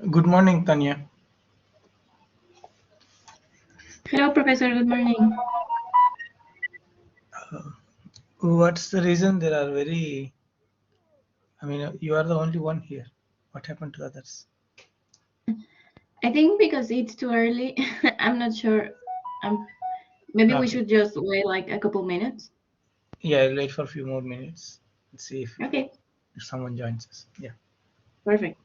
Good morning, Tanya. Hello, Professor. Good morning. What's the reason there are you are the only one here. What happened to others? I think because it's too early, I'm not sure. Maybe we Okay. should just wait like a couple minutes. Yeah, I'll wait for a few more minutes and see Okay, if someone joins us. Yeah. perfect.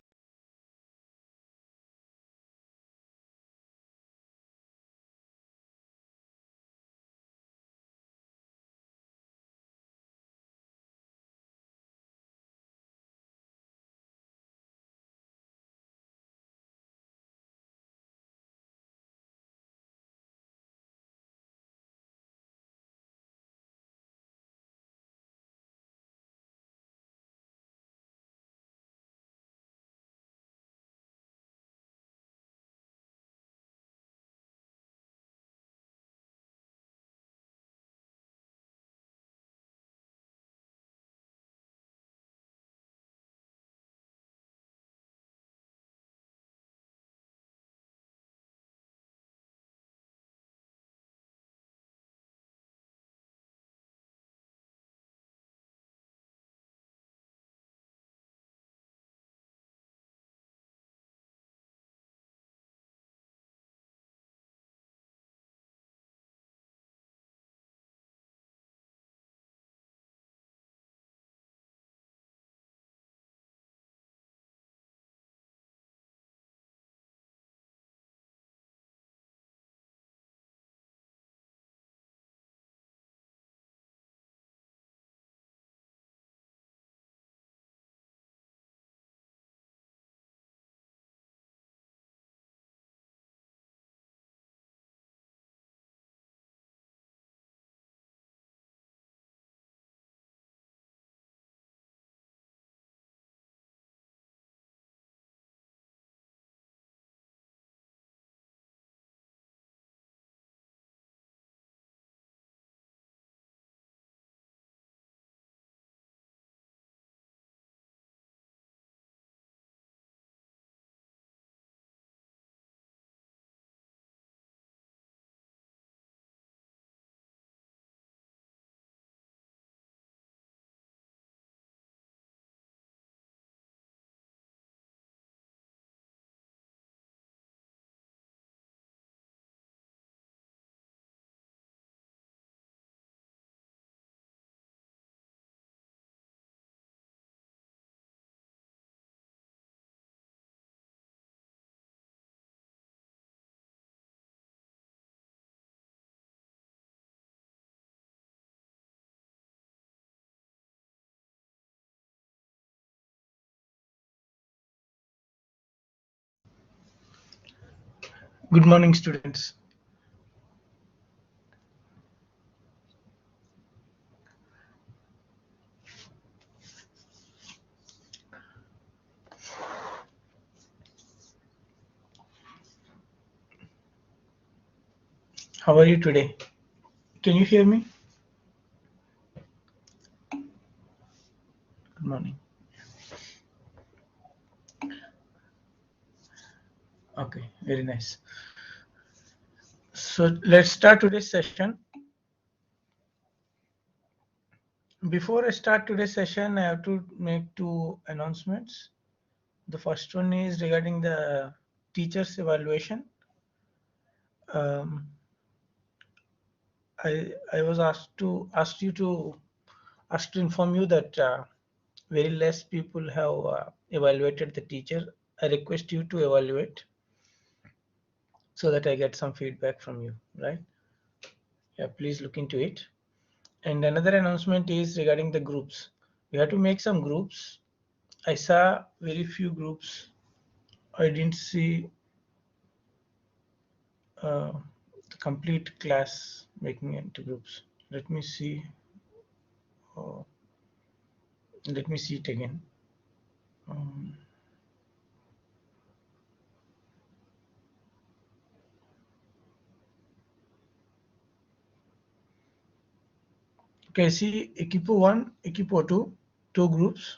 Good morning, students. How are you today? Can you hear me? Good morning. Okay, very nice. So let's start today's session. Before I start today's session, I have to make two announcements. The first one is regarding the teachers evaluation. Um, I was asked to inform you that very less people have evaluated the teacher. I request you to evaluate so that I get some feedback from you, right? Yeah, please look into it. And another announcement is regarding the groups. We have to make some groups. I saw very few groups. I didn't see uh, the complete class making into groups. Let me see. Uh, Let me see it again. Um, okay, see Equipo 1, Equipo 2 groups.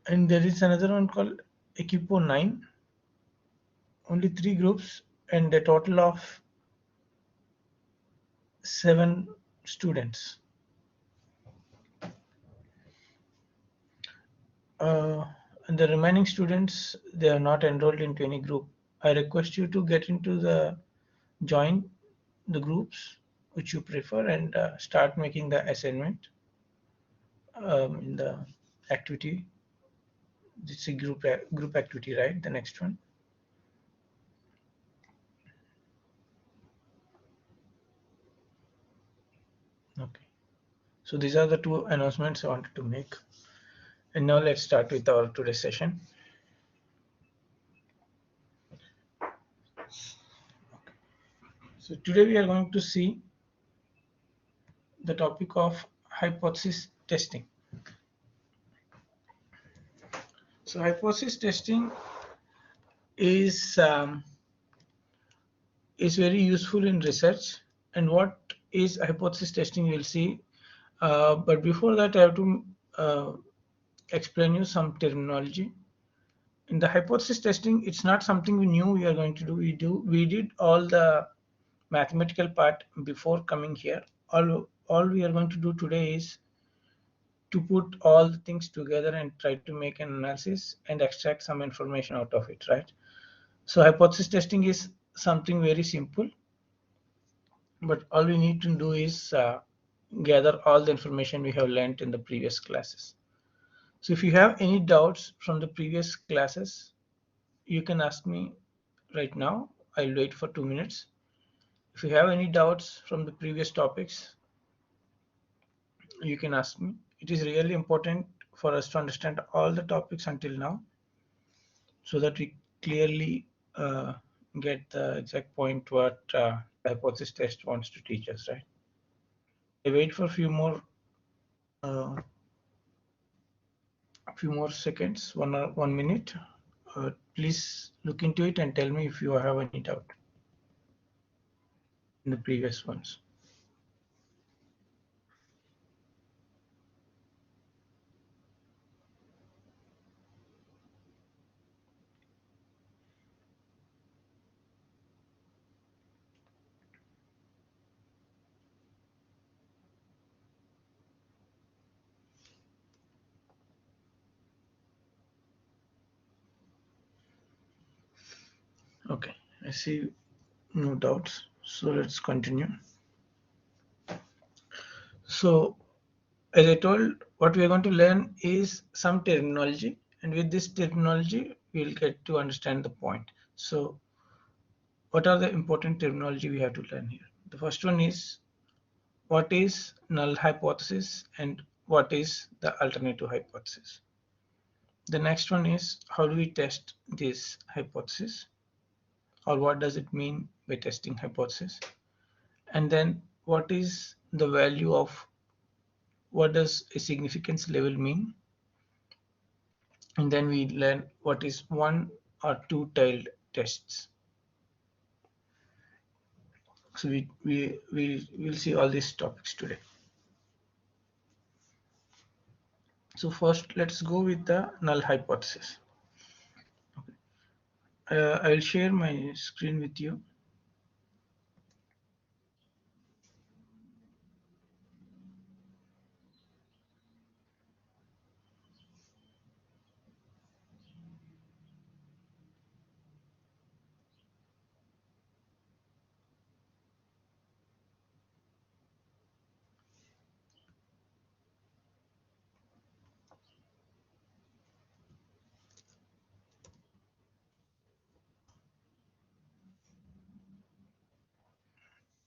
And there is another one called Equipo 9, only 3 groups and a total of 7 students. And the remaining students, they are not enrolled into any group. I request you to get into the join the groups which you prefer and start making the assignment in the activity. It's a group activity, right? The next one. Okay. So these are the two announcements I wanted to make. And now let's start with our today's session. So today we are going to see the topic of hypothesis testing. So hypothesis testing is is very useful in research. And what is hypothesis testing, we'll see. But before that, I have to explain you some terminology. In the hypothesis testing, it's not something we knew we are going to do. We did all the mathematical part before coming here. All we are going to do today is to put all the things together and try to make an analysis and extract some information out of it, right? So hypothesis testing is something very simple, but all we need to do is gather all the information we have learned in the previous classes. So if you have any doubts from the previous classes, you can ask me right now. I'll wait for 2 minutes. If you have any doubts from the previous topics, you can ask me. It is really important for us to understand all the topics until now so that we clearly get the exact point what the hypothesis test wants to teach us, right? I wait for uh, a few more seconds, 1 minute. Please look into it and tell me if you have any doubt in the previous ones. Okay, I see no doubts. So let's continue. So as I told, what we are going to learn is some terminology, and with this terminology, we'll get to understand the point. So what are the important terminology we have to learn here? The first one is what is null hypothesis and what is the alternative hypothesis. The next one is how do we test this hypothesis, or what does it mean by testing hypothesis? And then what is the value of, what does a significance level mean? And then we learn what is one or two-tailed tests. So we will see all these topics today. So first, let's go with the null hypothesis. Okay. I will share my screen with you.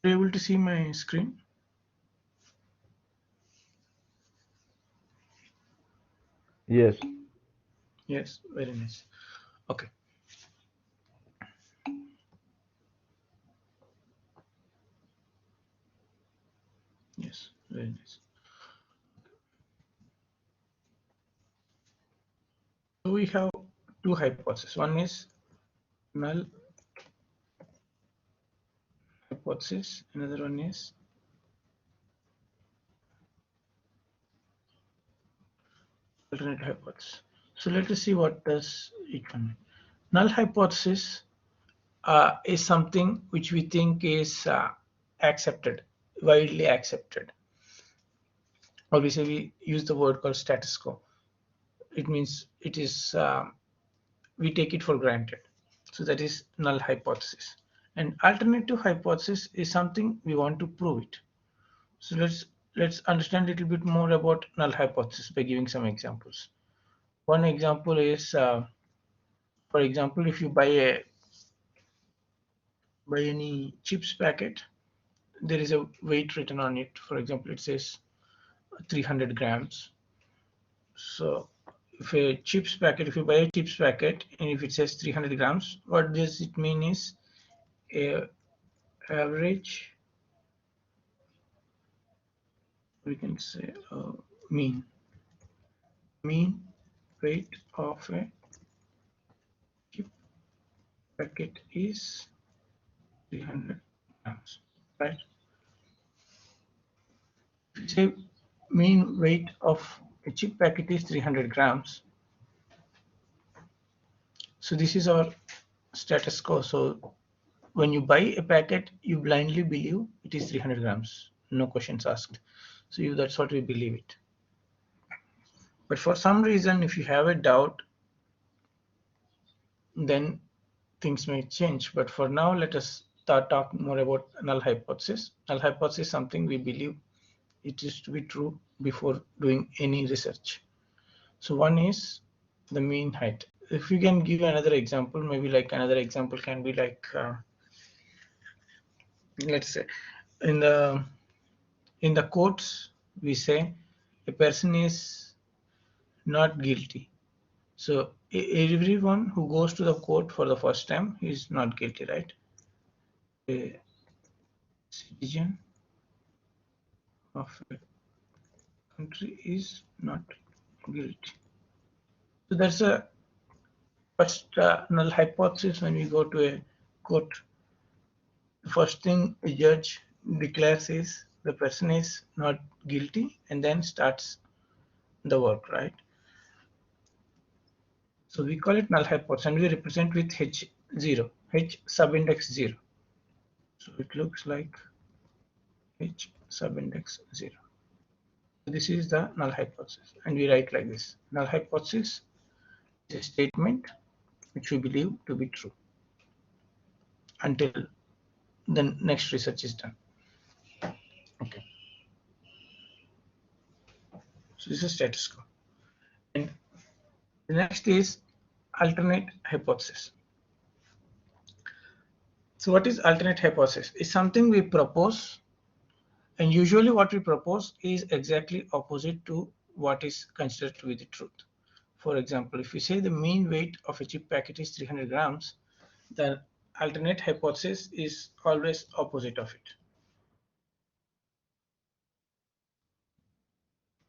Are you able to see my screen? Yes. Yes, very nice. Okay. Yes, very nice. So we have two hypotheses. One is null hypothesis. Another one is alternate hypothesis. So let us see what does it mean. Null hypothesis is something which we think is accepted, widely accepted. Obviously, we use the word called status quo. It means it is we take it for granted. So that is null hypothesis. And alternative hypothesis is something we want to prove it. So let's understand a little bit more about null hypothesis by giving some examples. One example is, for example, if you buy any chips packet, there is a weight written on it. For example, it says 300 grams. So if you buy a chips packet and if it says 300 grams, what does it mean is a average, we can say mean weight of a chip packet is 300 grams, right? If you say mean weight of a chip packet is 300 grams, so this is our status quo. So when you buy a packet, you blindly believe it is 300 grams, no questions asked. So that's what we believe it. But for some reason, if you have a doubt, then things may change. But for now, let us talk more about null hypothesis. Null hypothesis is something we believe it is to be true before doing any research. So one is the mean height. If you can give another example, maybe like another example can be like, let's say in the courts, we say a person is not guilty. So everyone who goes to the court for the first time is not guilty, right? A citizen of a country is not guilty. So that's a first null hypothesis. When we go to a court, the first thing a judge declares is the person is not guilty and then starts the work, right? So we call it null hypothesis and we represent with H0, H subindex 0. So it looks like H subindex 0. So this is the null hypothesis and we write like this. Null hypothesis is a statement which we believe to be true until the next research is done. Okay. So this is status quo. And the next is alternate hypothesis. So what is alternate hypothesis? It's something we propose, and usually what we propose is exactly opposite to what is considered to be the truth. For example, if we say the mean weight of a chip packet is 300 grams, the alternate hypothesis is always opposite of it.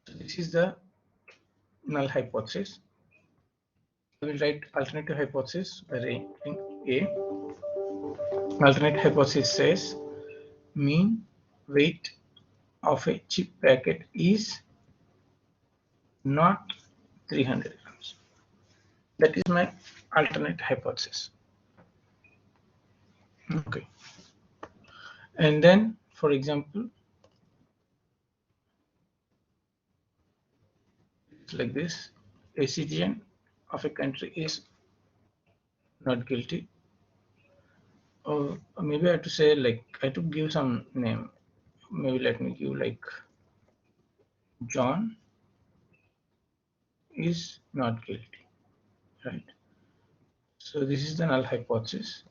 So this is the null hypothesis. I will write alternative hypothesis by writing A. Alternate hypothesis says mean weight of a chip packet is not 300 grams. That is my alternate hypothesis. Okay. And then, for example, it's like this: a citizen of a country is not guilty. Or maybe I have to say, like, I have to give some name. Maybe let me give like John is not guilty, right? So this is the null hypothesis.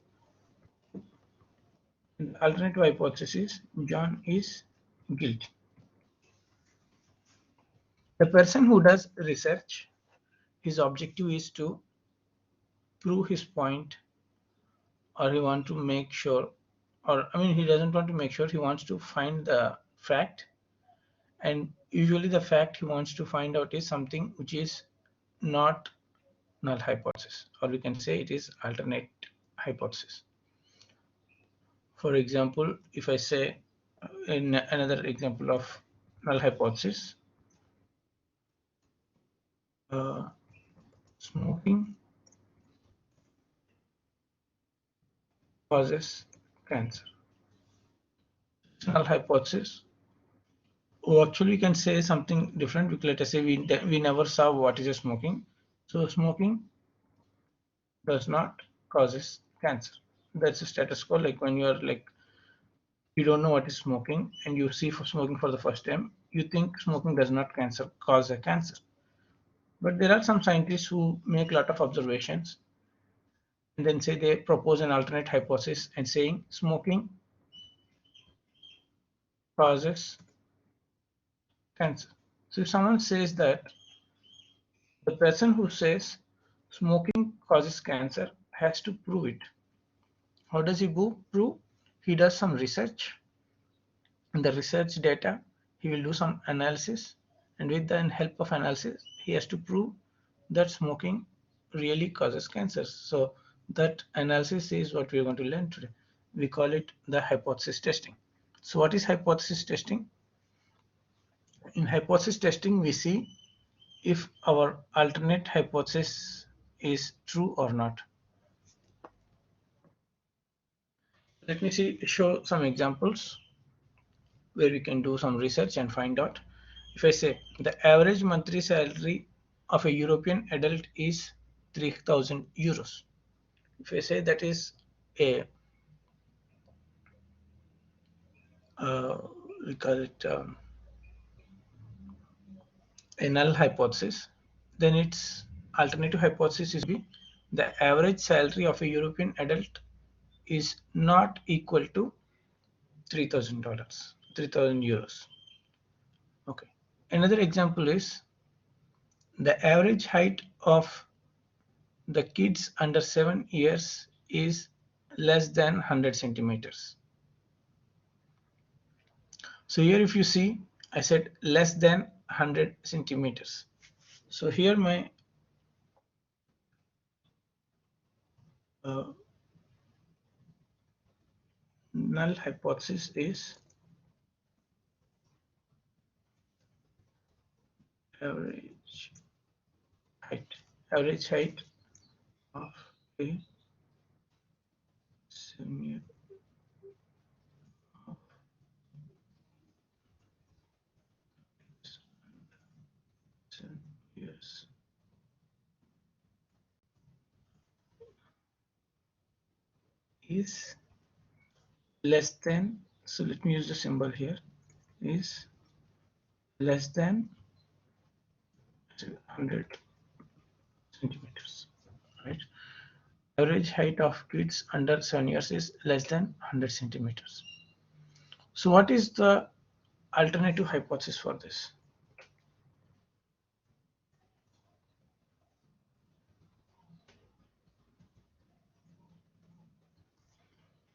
And the alternative hypothesis is John is guilty. The person who does research, his objective is to prove his point, or he wants to make sure, or I mean, he doesn't want to make sure, he wants to find the fact. And usually the fact he wants to find out is something which is not null hypothesis, or we can say it is alternate hypothesis. For example, if I say in another example of null hypothesis, Smoking causes cancer. Null hypothesis. Oh, actually, we can say something different. Let us say we never saw what is a smoking. So smoking does not causes cancer. That's a status quo. Like when you are like you don't know what is smoking and you see for smoking for the first time, you think smoking does not cause a cancer. But there are some scientists who make a lot of observations and then say they propose an alternate hypothesis and saying smoking causes cancer. So if someone says that the person who says smoking causes cancer has to prove it. How does he prove? He does some research. In the research data, he will do some analysis, and with the help of analysis, he has to prove that smoking really causes cancer. So that analysis is what we are going to learn today. We call it the hypothesis testing. So what is hypothesis testing? In hypothesis testing, we see if our alternate hypothesis is true or not. Let me show some examples where we can do some research and find out. If I say the average monthly salary of a European adult is 3,000 euros. If I say that is a uh, we call it a null hypothesis, then its alternative hypothesis is be the average salary of a European adult is not equal to $3,000, 3,000 euros. Okay. Another example is the average height of the kids under 7 years is less than 100 centimeters. So here if you see, I said less than 100 centimeters. So here my uh, null hypothesis is average height. Average height of a 7 year of 7 years is less than, so let me use the symbol here, is less than 100 centimeters, right? Average height of kids under 7 years is less than 100 centimeters. So what is the alternative hypothesis for this?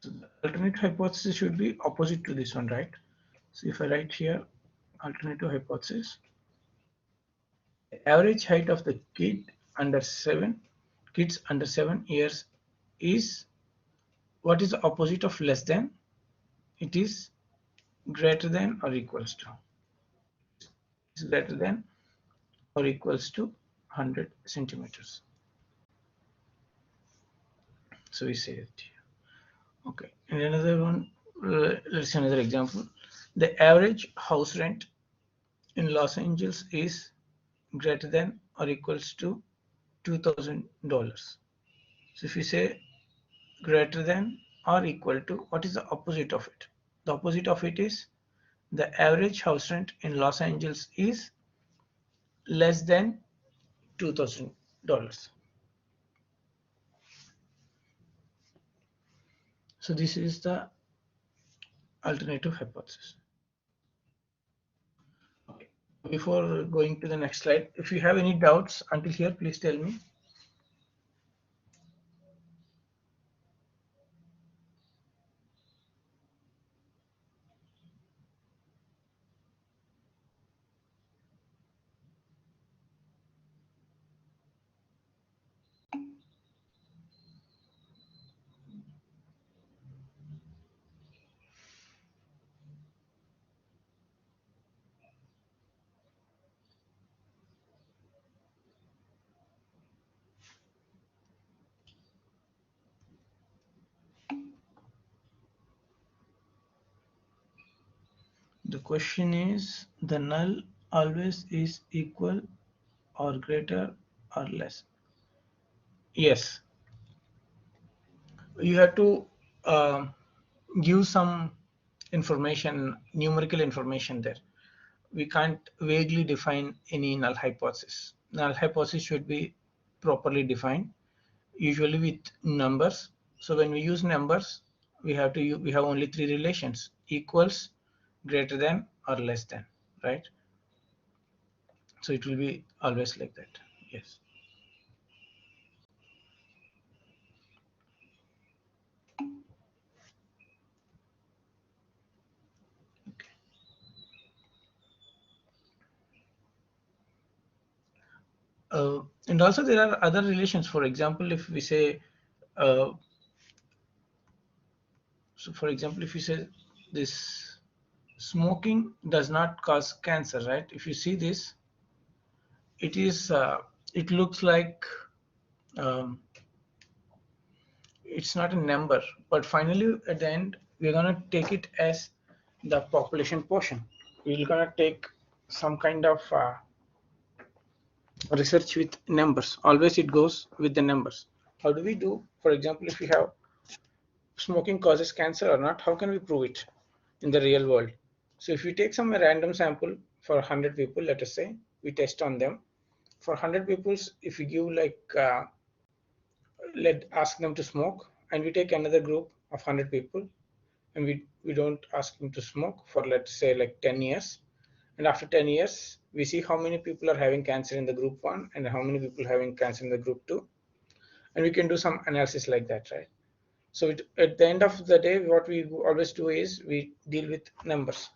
So the alternate hypothesis should be opposite to this one, right? So if I write here alternative hypothesis, the average height of the kids under 7 years is, what is the opposite of less than? It is greater than or equals to. It's greater than or equals to 100 centimeters. So we say it here. Okay, and another one, let's see another example. The average house rent in Los Angeles is greater than or equals to $2,000. So if you say greater than or equal to, what is the opposite of it? The opposite of it is the average house rent in Los Angeles is less than $2,000. So this is the alternative hypothesis. Okay. Before going to the next slide, if you have any doubts until here, please tell me. question is the null always is equal or greater or less. Yes, you have to give some information, numerical information there. We can't vaguely define any null hypothesis. Null hypothesis should be properly defined, usually with numbers. So when we use numbers, we have only three relations: equals, greater than, or less than, right? So it will be always like that. Yes. And also there are other relations. For example, if we say, uh, so for example, if you say this smoking does not cause cancer, right? If you see this, it is, it looks like um, it's not a number, but finally at the end, we're gonna take it as the population portion. We're gonna take some kind of research with numbers. Always it goes with the numbers. How do we do? For example, if we have smoking causes cancer or not, how can we prove it in the real world? So if we take some random sample for 100 people, let us say, we test on them. For 100 people, if we give like, let ask them to smoke, and we take another group of 100 people, and we don't ask them to smoke for, let's say, like 10 years. And after 10 years, we see how many people are having cancer in the group 1 and how many people having cancer in the group 2. And we can do some analysis like that, right? So at the end of the day, what we always do is we deal with numbers.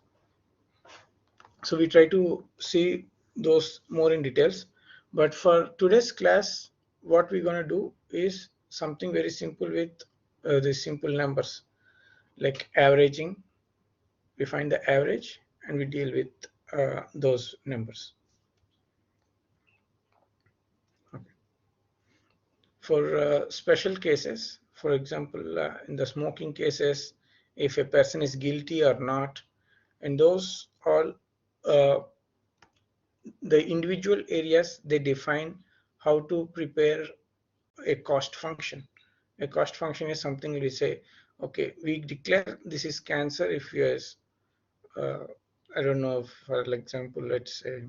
So we try to see those more in details. But for today's class, what we're going to do is something very simple with the simple numbers, like averaging. We find the average and we deal with those numbers. Okay. For special cases, for example, in the smoking cases, if a person is guilty or not, and those all the individual areas, they define how to prepare a cost function. A cost function is something we say, okay, we declare this is cancer if yes, I don't know, for example, let's say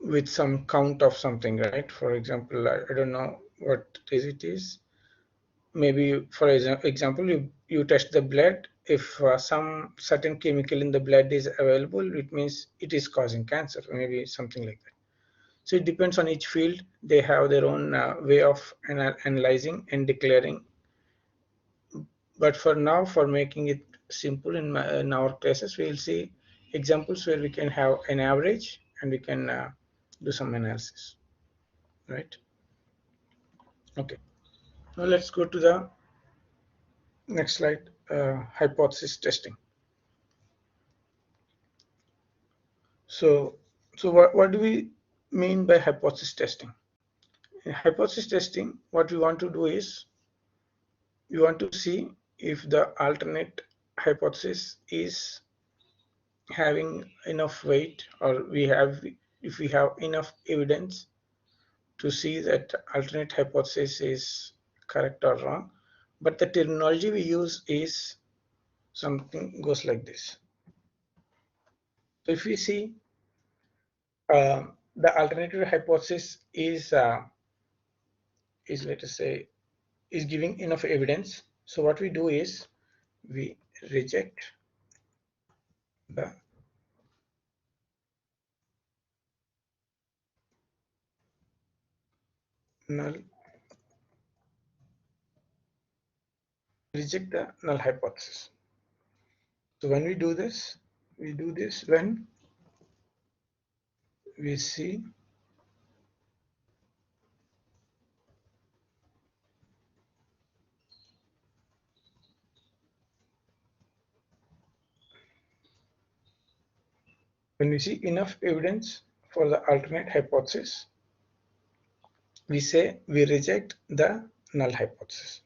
with some count of something, right? For example, I don't know what it is. Maybe for example, you test the blood. If some certain chemical in the blood is available, it means it is causing cancer, maybe something like that. So it depends on each field. They have their own way of analyzing and declaring. But for now, for making it simple in our classes, we'll see examples where we can have an average and we can do some analysis, right? Okay. Now let's go to the next slide, hypothesis testing. So what do we mean by hypothesis testing? In hypothesis testing, what we want to do is we want to see if the alternate hypothesis is having enough weight, or if we have enough evidence to see that alternate hypothesis is correct or wrong. But the terminology we use is something goes like this. So if we see the alternative hypothesis is let us say is giving enough evidence. So what we do is we reject the null hypothesis. So when we do this when we see enough evidence for the alternate hypothesis, we say we reject the null hypothesis.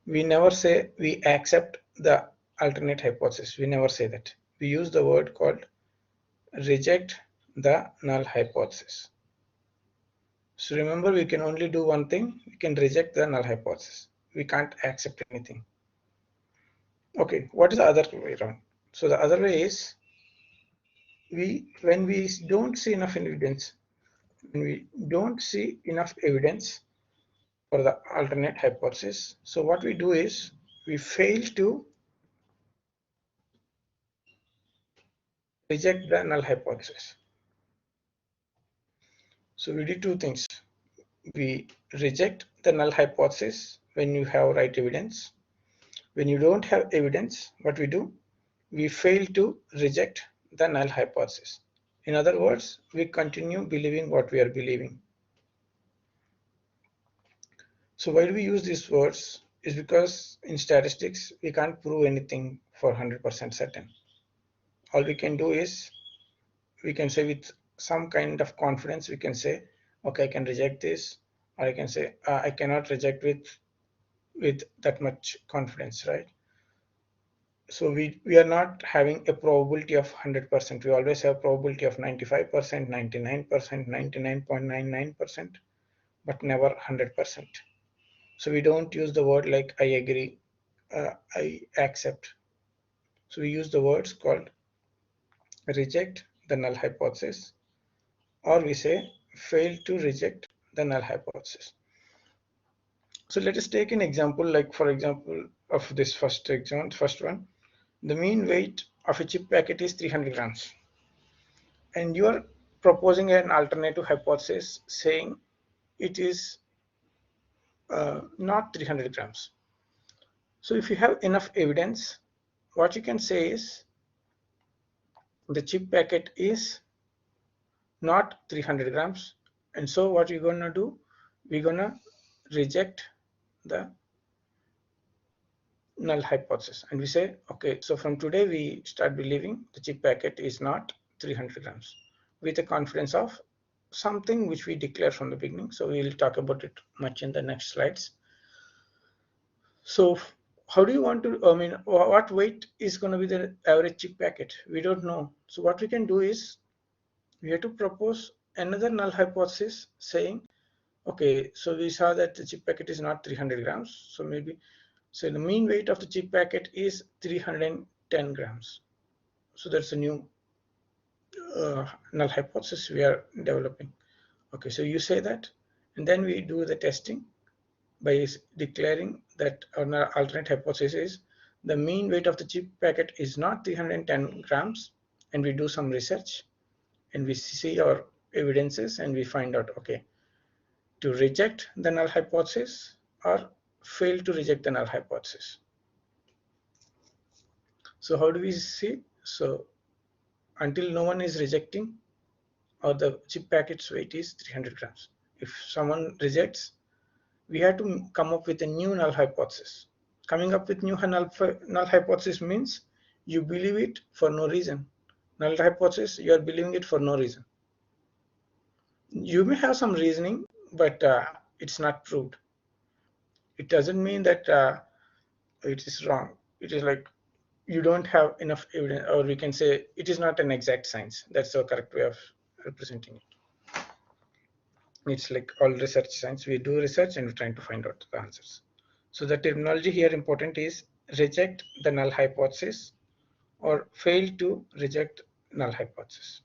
We never say we accept the alternate hypothesis. We never say that. We use the word called reject the null hypothesis. So remember, we can only do one thing. We can reject the null hypothesis. We can't accept anything. Okay, what is the other way around? So the other way is when we don't see enough evidence, when we don't see enough evidence for the alternate hypothesis, so what we do is we fail to reject the null hypothesis. So we do two things. We reject the null hypothesis when you have right evidence. When you don't have evidence, what we do? We fail to reject the null hypothesis. In other words, we continue believing what we are believing. So why do we use these words? Is because in statistics, we can't prove anything for 100% certain. All we can do is we can say with some kind of confidence, we can say, okay, I can reject this, or I can say I cannot reject with that much confidence, right? So we are not having a probability of 100%. We always have probability of 95%, 99%, 99.99%, but never 100%. So we don't use the word like I agree, I accept. So we use the words called reject the null hypothesis, or we say fail to reject the null hypothesis. So let us take an example, like for example of this first one. The mean weight of a chip packet is 300 grams, and you are proposing an alternative hypothesis saying it is not 300 grams. So if you have enough evidence, what you can say is the chip packet is not 300 grams, and so what you're gonna do, we're gonna reject the null hypothesis, and we say, okay, so from today we start believing the chip packet is not 300 grams with a confidence of something which we declare from the beginning. So we'll talk about it much in the next slides. So how do you want to, I mean, what weight is going to be the average chip packet? We don't know. So what we can do is we have to propose another null hypothesis saying, okay, so we saw that the chip packet is not 300 grams. So maybe say the mean weight of the chip packet is 310 grams. So that's a new null hypothesis we are developing. Okay, so you say that, and then we do the testing by declaring that our alternate hypothesis is the mean weight of the chip packet is not 310 grams, and we do some research and we see our evidences and we find out, okay, to reject the null hypothesis or fail to reject the null hypothesis. So how do we see? So until no one is rejecting, or the chip packet's weight is 300 grams. If someone rejects, we have to come up with a new null hypothesis. Coming up with new null hypothesis means you believe it for no reason. Null hypothesis, you are believing it for no reason. You may have some reasoning, but it's not proved. It doesn't mean that it is wrong. It is like you don't have enough evidence, or we can say it is not an exact science. That's the correct way of representing it. It's like all research science. We do research and we're trying to find out the answers. So the terminology here important is reject the null hypothesis or fail to reject null hypothesis.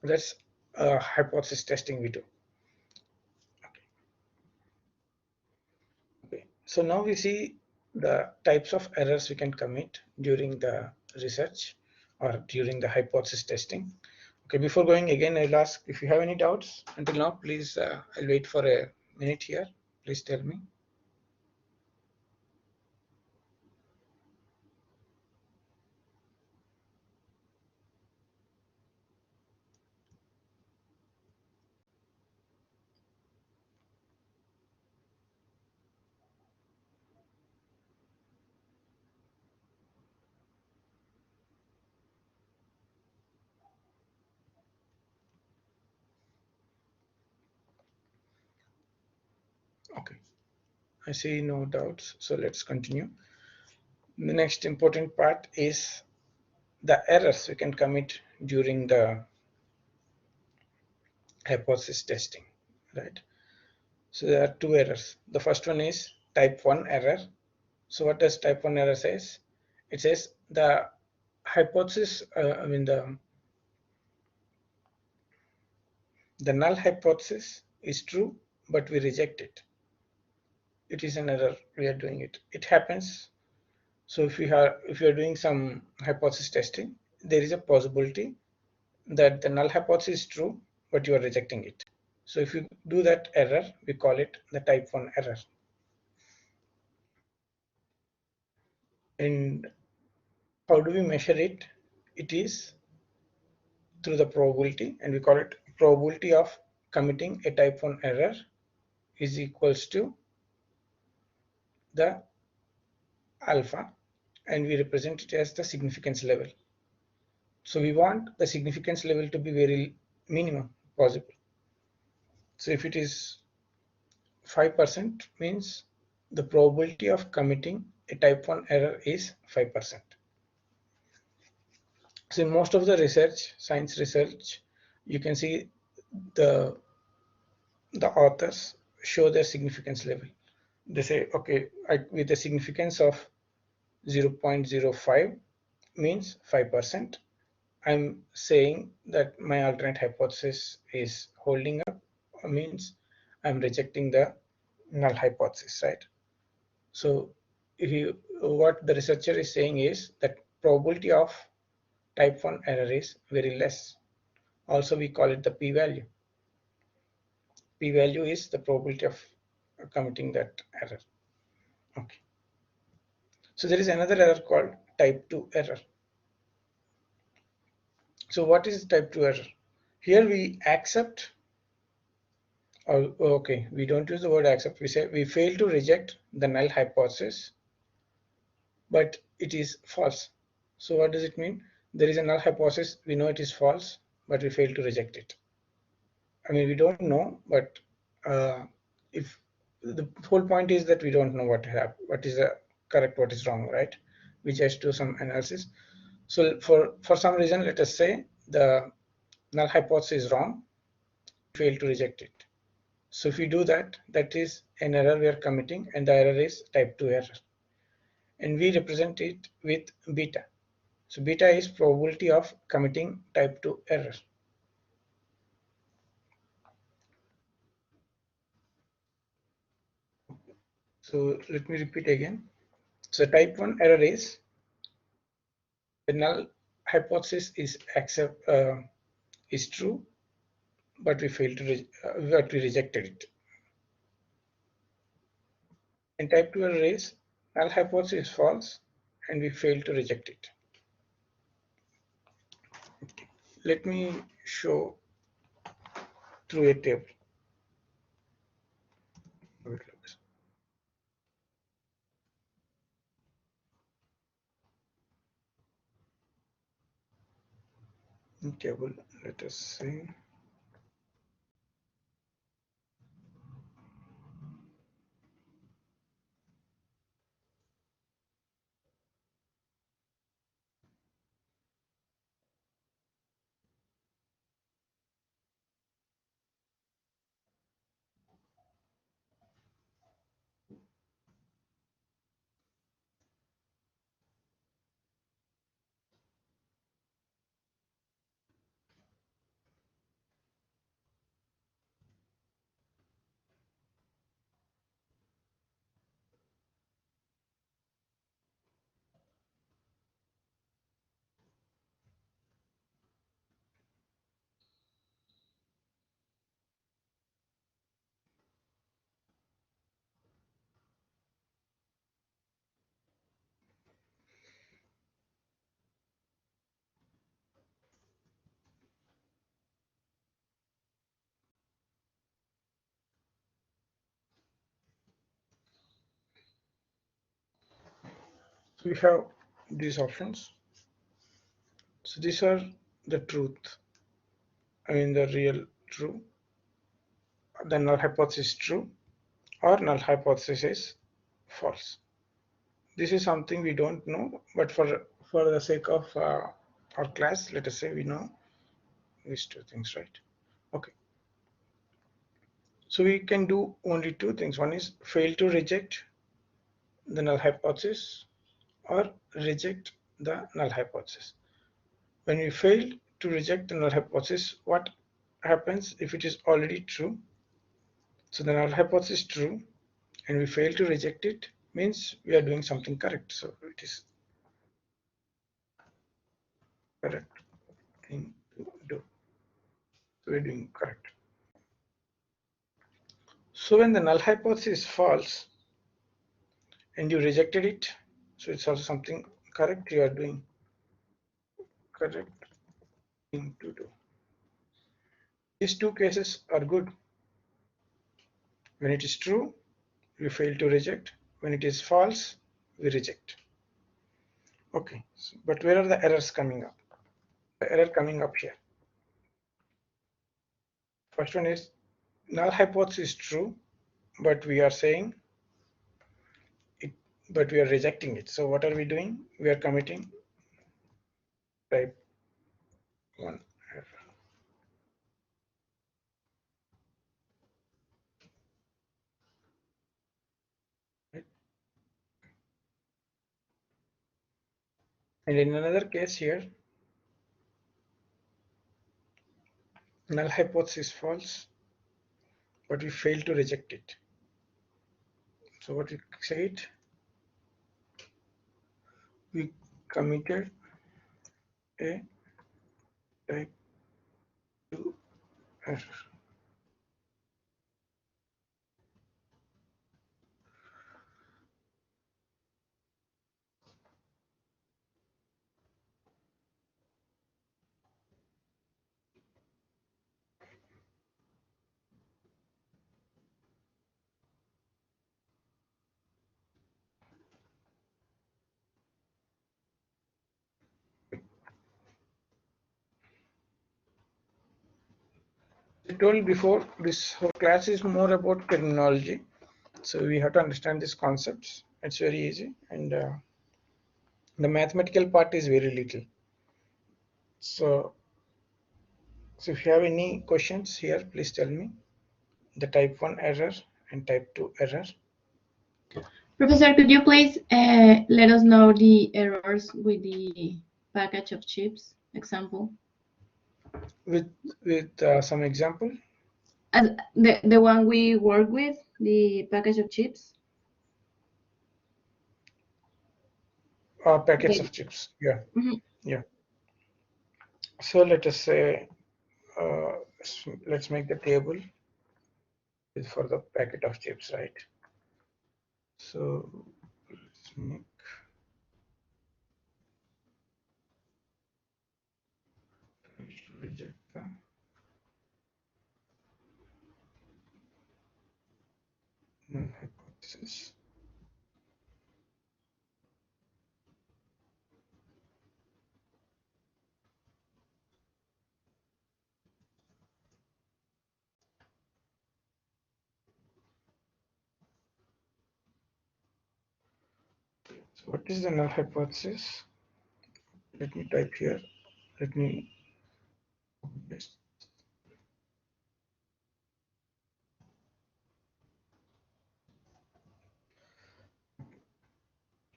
That's hypothesis testing we do. Okay. So now we see the types of errors we can commit during the research or during the hypothesis testing. Okay, before going again, I'll ask if you have any doubts until now, please, I'll wait for a minute here. Please tell me. Okay, I see no doubts. So let's continue. The next important part is the errors we can commit during the hypothesis testing, right? So there are two errors. The first one is type 1 error. So what does type 1 error says? It says the hypothesis, the null hypothesis is true, but we reject it. It is an error. We are doing it. It happens. So if you are doing some hypothesis testing, there is a possibility that the null hypothesis is true, but you are rejecting it. So if you do that error, we call it the type 1 error. And how do we measure it? It is through the probability, and we call it probability of committing a type 1 error is equals to the alpha, and we represent it as the significance level. So we want the significance level to be very minimum possible. So if it is 5%, means the probability of committing a type 1 error is 5%. So in most of the research, science research, you can see the authors show their significance level. They say, okay, with a significance of 0.05 means 5%, I'm saying that my alternate hypothesis is holding up, means I'm rejecting the null hypothesis, right? So what the researcher is saying is that probability of type 1 error is very less. Also, we call it the p-value. P-value is the probability of committing that error. Okay. So there is another error called type 2 error. So what is type 2 error? Here we accept, or okay, we don't use the word accept. We say we fail to reject the null hypothesis, but it is false. So what does it mean? There is a null hypothesis. We know it is false, but we fail to reject it. I mean, we don't know, but if the whole point is that we don't know what is the correct, what is wrong, right? We just do some analysis. So for some reason, let us say the null hypothesis is wrong, fail to reject it. So if we do that, that is an error we are committing, and the error is type 2 error. And we represent it with beta. So beta is probability of committing type 2 error. So let me repeat again. So type 1 error is the null hypothesis is true, but we failed to but we rejected it. And type 2 error is null hypothesis is false, and we failed to reject it. Okay. Let me show through a table how it looks. In table, let us see. So we have these options. So these are the truth. I mean the real true. The null hypothesis is true, or null hypothesis is false. this is something we don't know, but for the sake of our class, let us say we know these two things, right? Okay. So we can do only two things. One is fail to reject the null hypothesis or reject the null hypothesis. When we fail to reject the null hypothesis, what happens if it is already true? So the null hypothesis is true and we fail to reject it, means we are doing something correct. So it is correct thing to do. So we're doing correct. So when the null hypothesis is false and you rejected it, so it's also something correct you are doing correct thing to do. These two cases are good. When it is true, we fail to reject. When it is false, we reject. Okay, so, but where are the errors coming up? The error coming up here. First one is null hypothesis is true, but we are saying it, but we are rejecting it. So what are we doing? We are committing type 1 error. Right? And in another case here, null hypothesis is false, but we fail to reject it. So what we said, we committed a type 2 error. I told before, this whole class is more about terminology. So we have to understand these concepts. It's very easy. And the mathematical part is very little. So, so if you have any questions here, please tell me. The type 1 error and type 2 error. Professor, could you please let us know the errors with the package of chips example? With some example. As the one we work with, the package of chips. Packets Okay. of chips. Yeah. Mm-hmm. Yeah. So let us say, uh, let's make the table for the packet of chips, right? So let's make reject the null hypothesis. So what is the null hypothesis? Let me type here. Let me paste.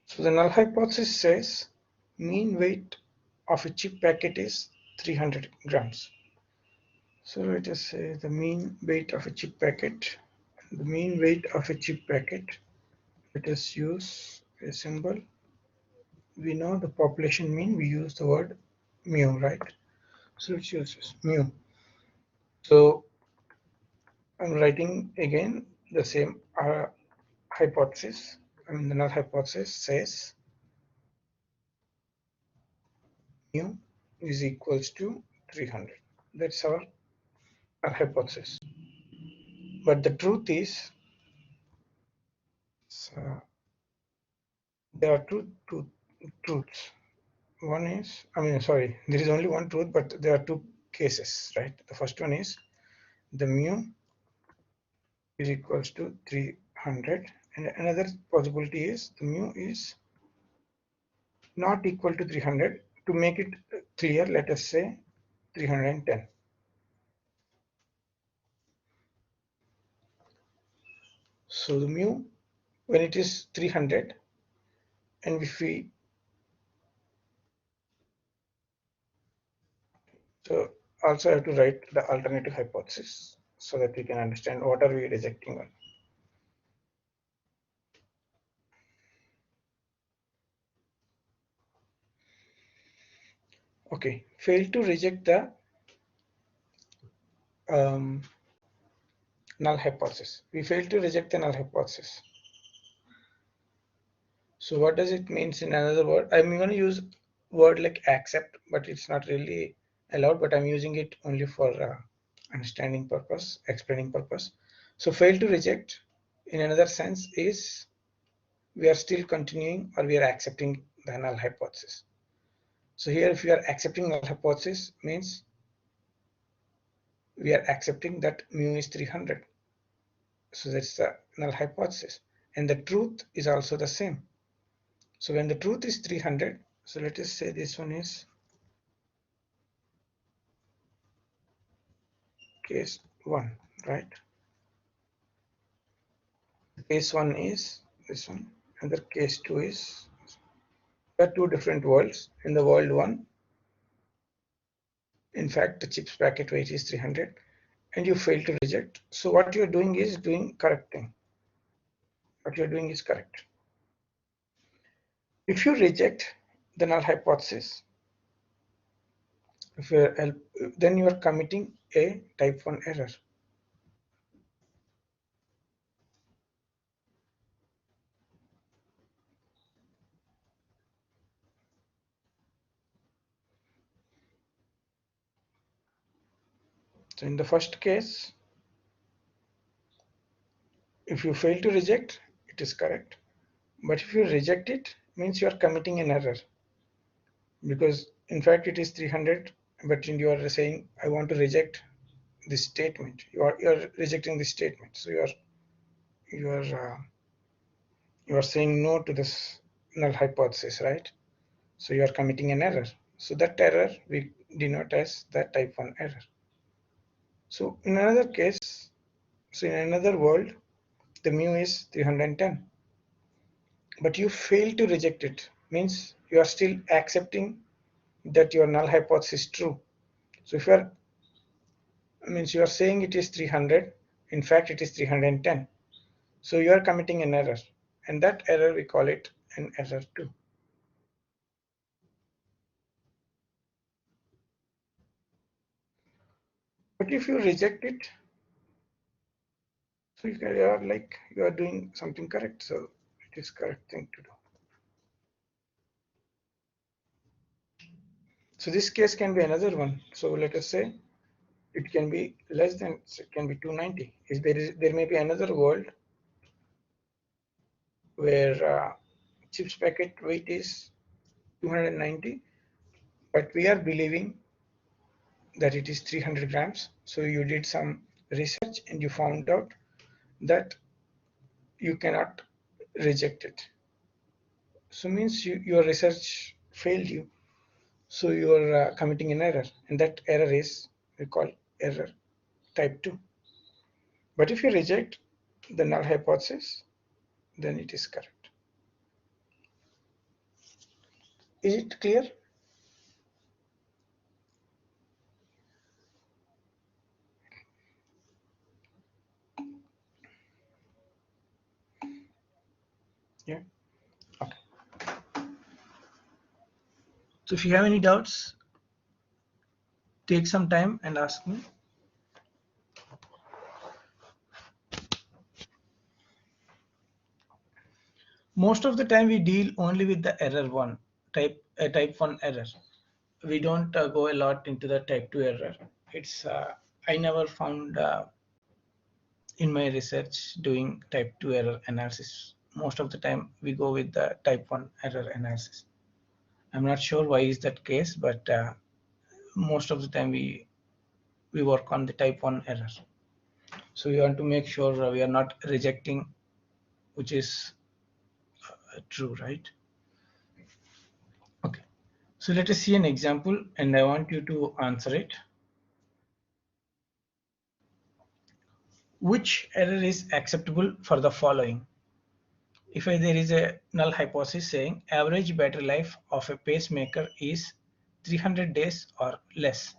So the null hypothesis says mean weight of a chip packet is 300 grams. So let us say the mean weight of a chip packet. The mean weight of a chip packet. Let us use a symbol. We know the population mean, we use the word mu, right? So let's use this mu. So I'm writing again the same hypothesis. I mean the null hypothesis says mu is equals to 300. That's our hypothesis. But the truth is, there are two truths. One is, sorry, there is only one truth, but there are two cases, right? The first one is the mu is equals to 300, and another possibility is the mu is not equal to 300. To make it clear, let us say 310. So the mu, when it is 300, and if we, so also I have to write the alternative hypothesis so that we can understand what are we rejecting on. Okay, fail to reject the null hypothesis. We fail to reject the null hypothesis. So what does it mean in another word? I'm going to use word like accept, but it's not really allowed, but I'm using it only for understanding purpose, explaining purpose. So fail to reject in another sense is we are still continuing or we are accepting the null hypothesis. So here if we are accepting null hypothesis means we are accepting that mu is 300. So that's the null hypothesis. And the truth is also the same. So when the truth is 300, so let us say this one is case 1, right? Case 1 is this one, and the case 2 is, there are two different worlds. In the world 1, in fact, the chip's packet weight is 300, and you fail to reject. So what you're doing is doing correct thing. What you're doing is correct. If you reject the null hypothesis, if you're, then you are committing a type 1 error. So in the first case, if you fail to reject, it is correct. But if you reject it, means you are committing an error. Because in fact it is 300, but you are saying, I want to reject this statement. You are rejecting this statement. So you are you are saying no to this null hypothesis, right? So you are committing an error. So that error we denote as the type 1 error. So in another case, so in another world, the mu is 310, but you fail to reject it, means you are still accepting that your null hypothesis is true. So if you are, means you are saying it is 300, in fact it is 310. So you are committing an error, and that error we call it an error 2. But if you reject it, so you are like you are doing something correct, so it is correct thing to do. So this case can be another one. So let us say it can be less than, so it can be 290. If there may be another world where chips packet weight is 290, but we are believing that it is 300 grams. So you did some research and you found out that you cannot reject it. So means your research failed you. So you are committing an error, and that error is we call error type 2. But if you reject the null hypothesis, then it is correct. Is it clear? Yeah. Okay. So if you have any doubts, take some time and ask me. Most of the time we deal only with the error 1, type 1 error. We don't go a lot into the type 2 error. It's I never found in my research doing type 2 error analysis. Most of the time we go with the type 1 error analysis. I'm not sure why is that case, but most of the time we work on the type 1 error. So we want to make sure we are not rejecting which is true, right? So let us see an example and I want you to answer it. Which error is acceptable for the following? If there is a null hypothesis saying average battery life of a pacemaker is 300 days or less.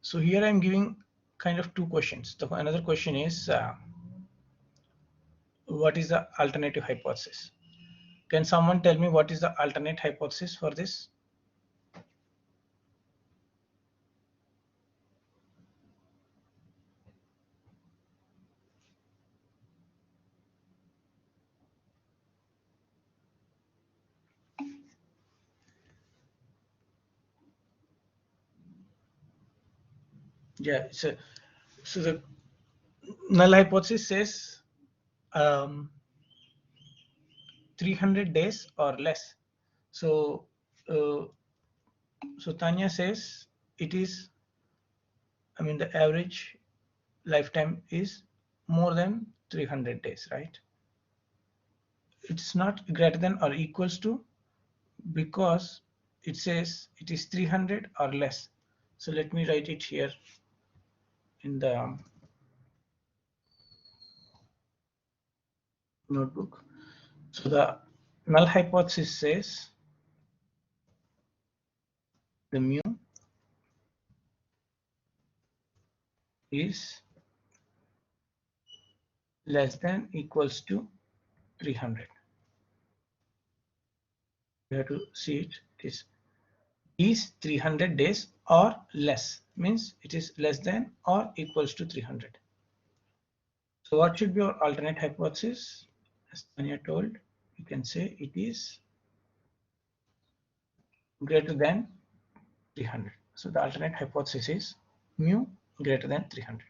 So here I'm giving kind of two questions. Another question is what is the alternative hypothesis? Can someone tell me what is the alternate hypothesis for this? Yeah, so the null hypothesis says 300 days or less. So so Tanya says it is, I mean, the average lifetime is more than 300 days, right? It's not greater than or equals to, because it says it is 300 or less. So let me write it here in the notebook. So the null hypothesis says the mu is less than equals to 300. You have to see it. It is 300 days or less, means it is less than or equals to 300. So what should be our alternate hypothesis? As Tanya told, you can say it is greater than 300. So the alternate hypothesis is mu greater than 300.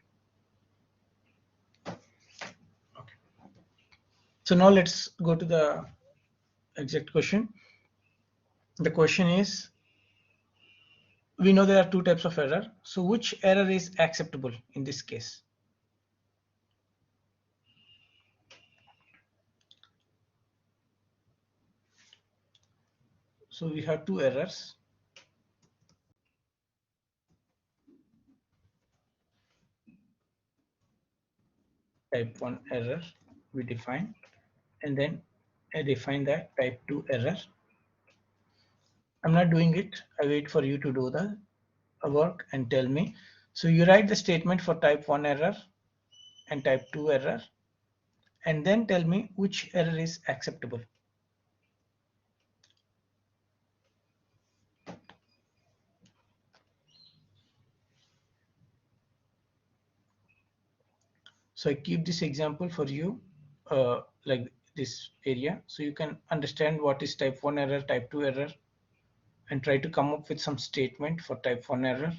Okay. So now let's go to the exact question. The question is, we know there are two types of error. So which error is acceptable in this case? So we have two errors. Type 1 error we define, and then I define that type 2 error. I'm not doing it. I wait for you to do the work and tell me. So you write the statement for type 1 error and type 2 error, and then tell me which error is acceptable. So I keep this example for you, like this area, so you can understand what is type 1 error, type 2 error, and try to come up with some statement for type 1 error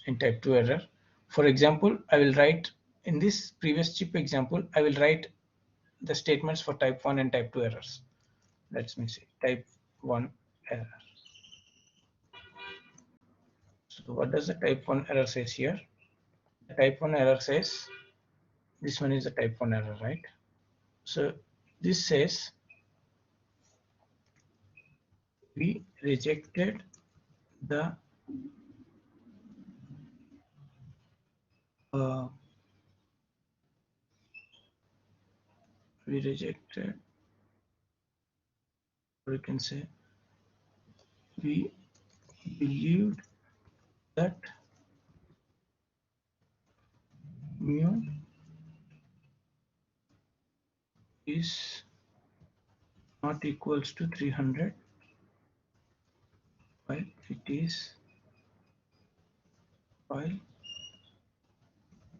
and type 2 error. For example, I will write in this previous chip example, I will write the statements for type 1 and type 2 errors. Let me see, type 1 error. So what does the type 1 error says here? The type 1 error says, this one is the type 1 error, right? So this says we rejected the uh, we rejected, or you can say we believed that mu is not equals to 300, while it is, while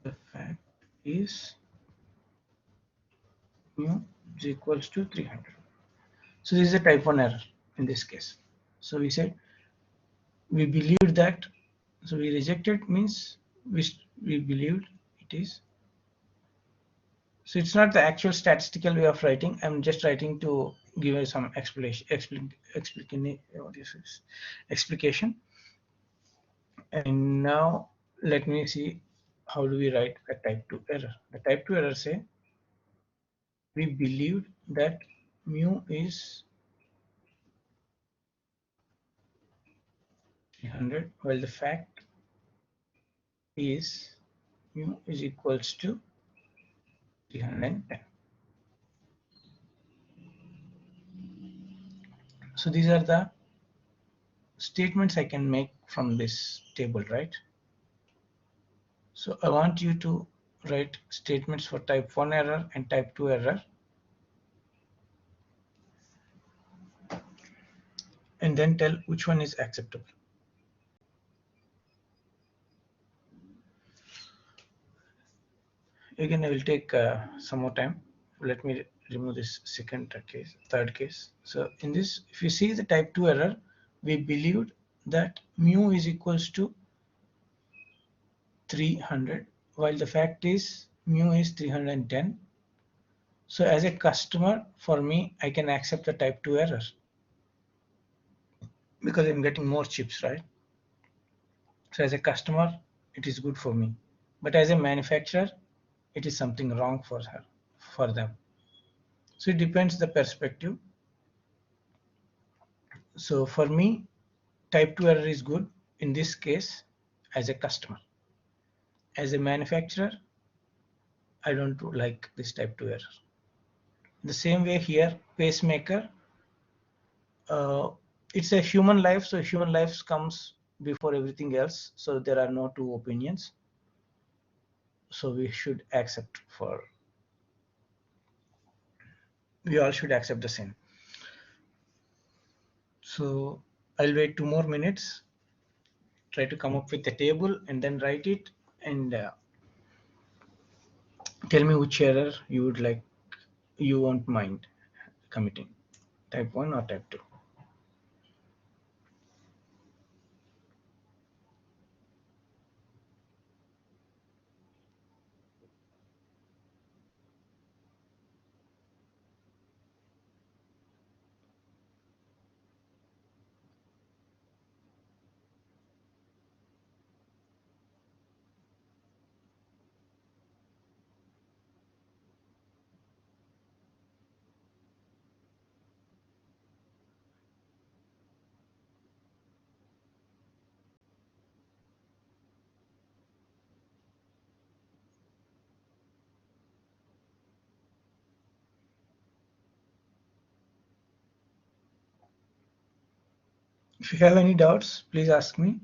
the fact is mu is equals to 300. So this is a type 1 error in this case. So we said we believed that, so we rejected means we believed it is. So it's not the actual statistical way of writing. I'm just writing to give you some explication. And now let me see how do we write a type 2 error. The type 2 error say we believed that mu is 300, while the fact is mu is equals to 310. So these are the statements I can make from this table, right? So I want you to write statements for type 1 error and type 2 error, and then tell which one is acceptable. Again, I will take some more time. Let me remove this third case. So in this, if you see the type 2 error, we believed that mu is equals to 300, while the fact is mu is 310. So as a customer, for me, I can accept the type 2 error because I'm getting more chips, right? So as a customer, it is good for me. But as a manufacturer, it is something wrong for them. So it depends the perspective. So for me, type 2 error is good in this case as a customer. As a manufacturer, I don't like this type 2 error. The same way here, pacemaker, uh, it's a human life, so human life comes before everything else. So there are no two opinions. So we all should accept the same. So I'll wait 2 more minutes, try to come up with a table and then write it, and tell me which error you won't mind committing, type 1 or type 2. If you have any doubts, please ask me.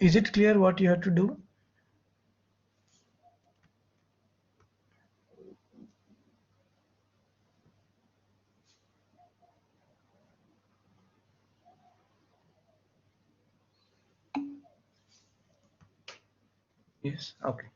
Is it clear what you have to do? Yes, okay.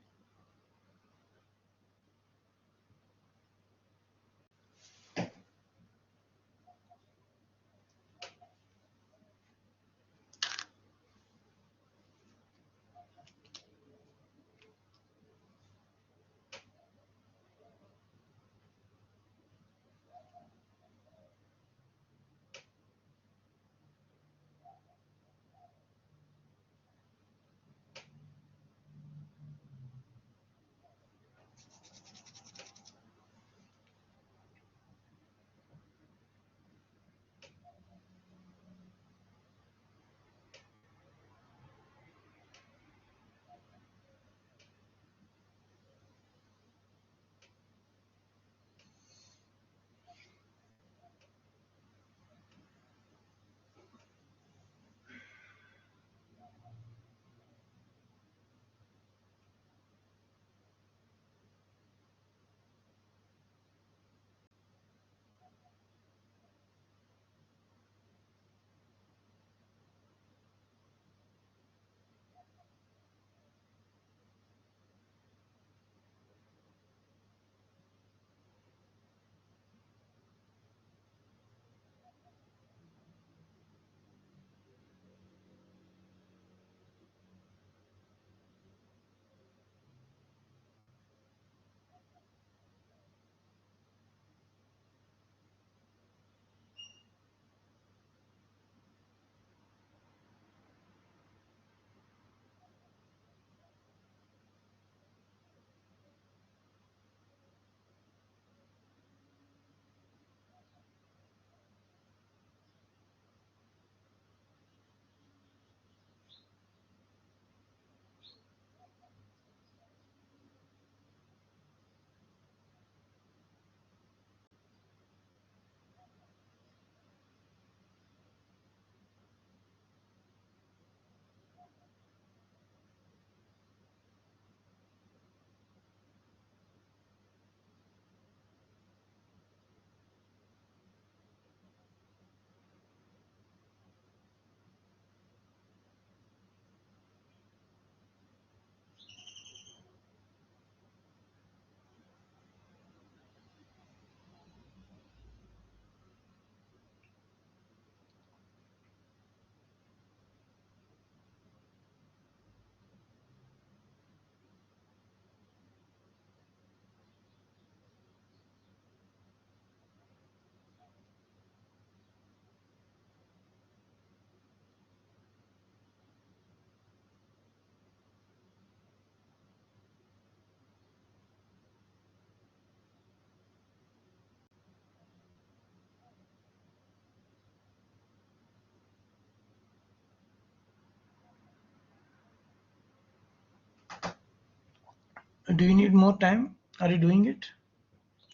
Do you need more time? Are you doing it,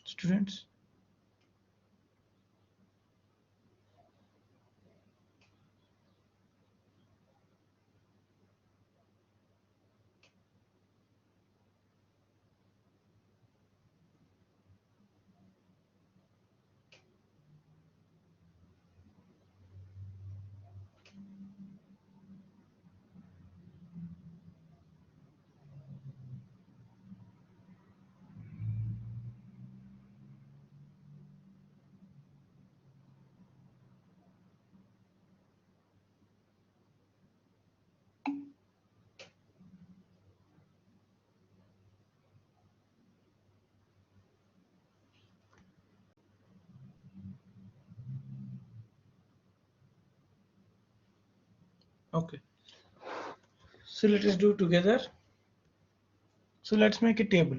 students? Okay. So let us do together. So let's make a table.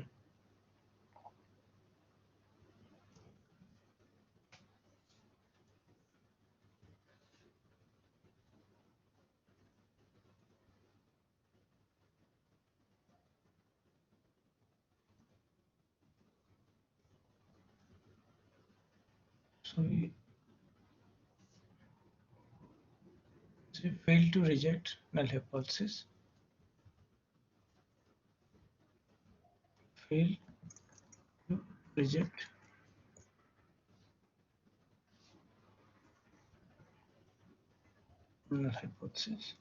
So we say fail to reject null hypothesis. Fail to reject null hypothesis.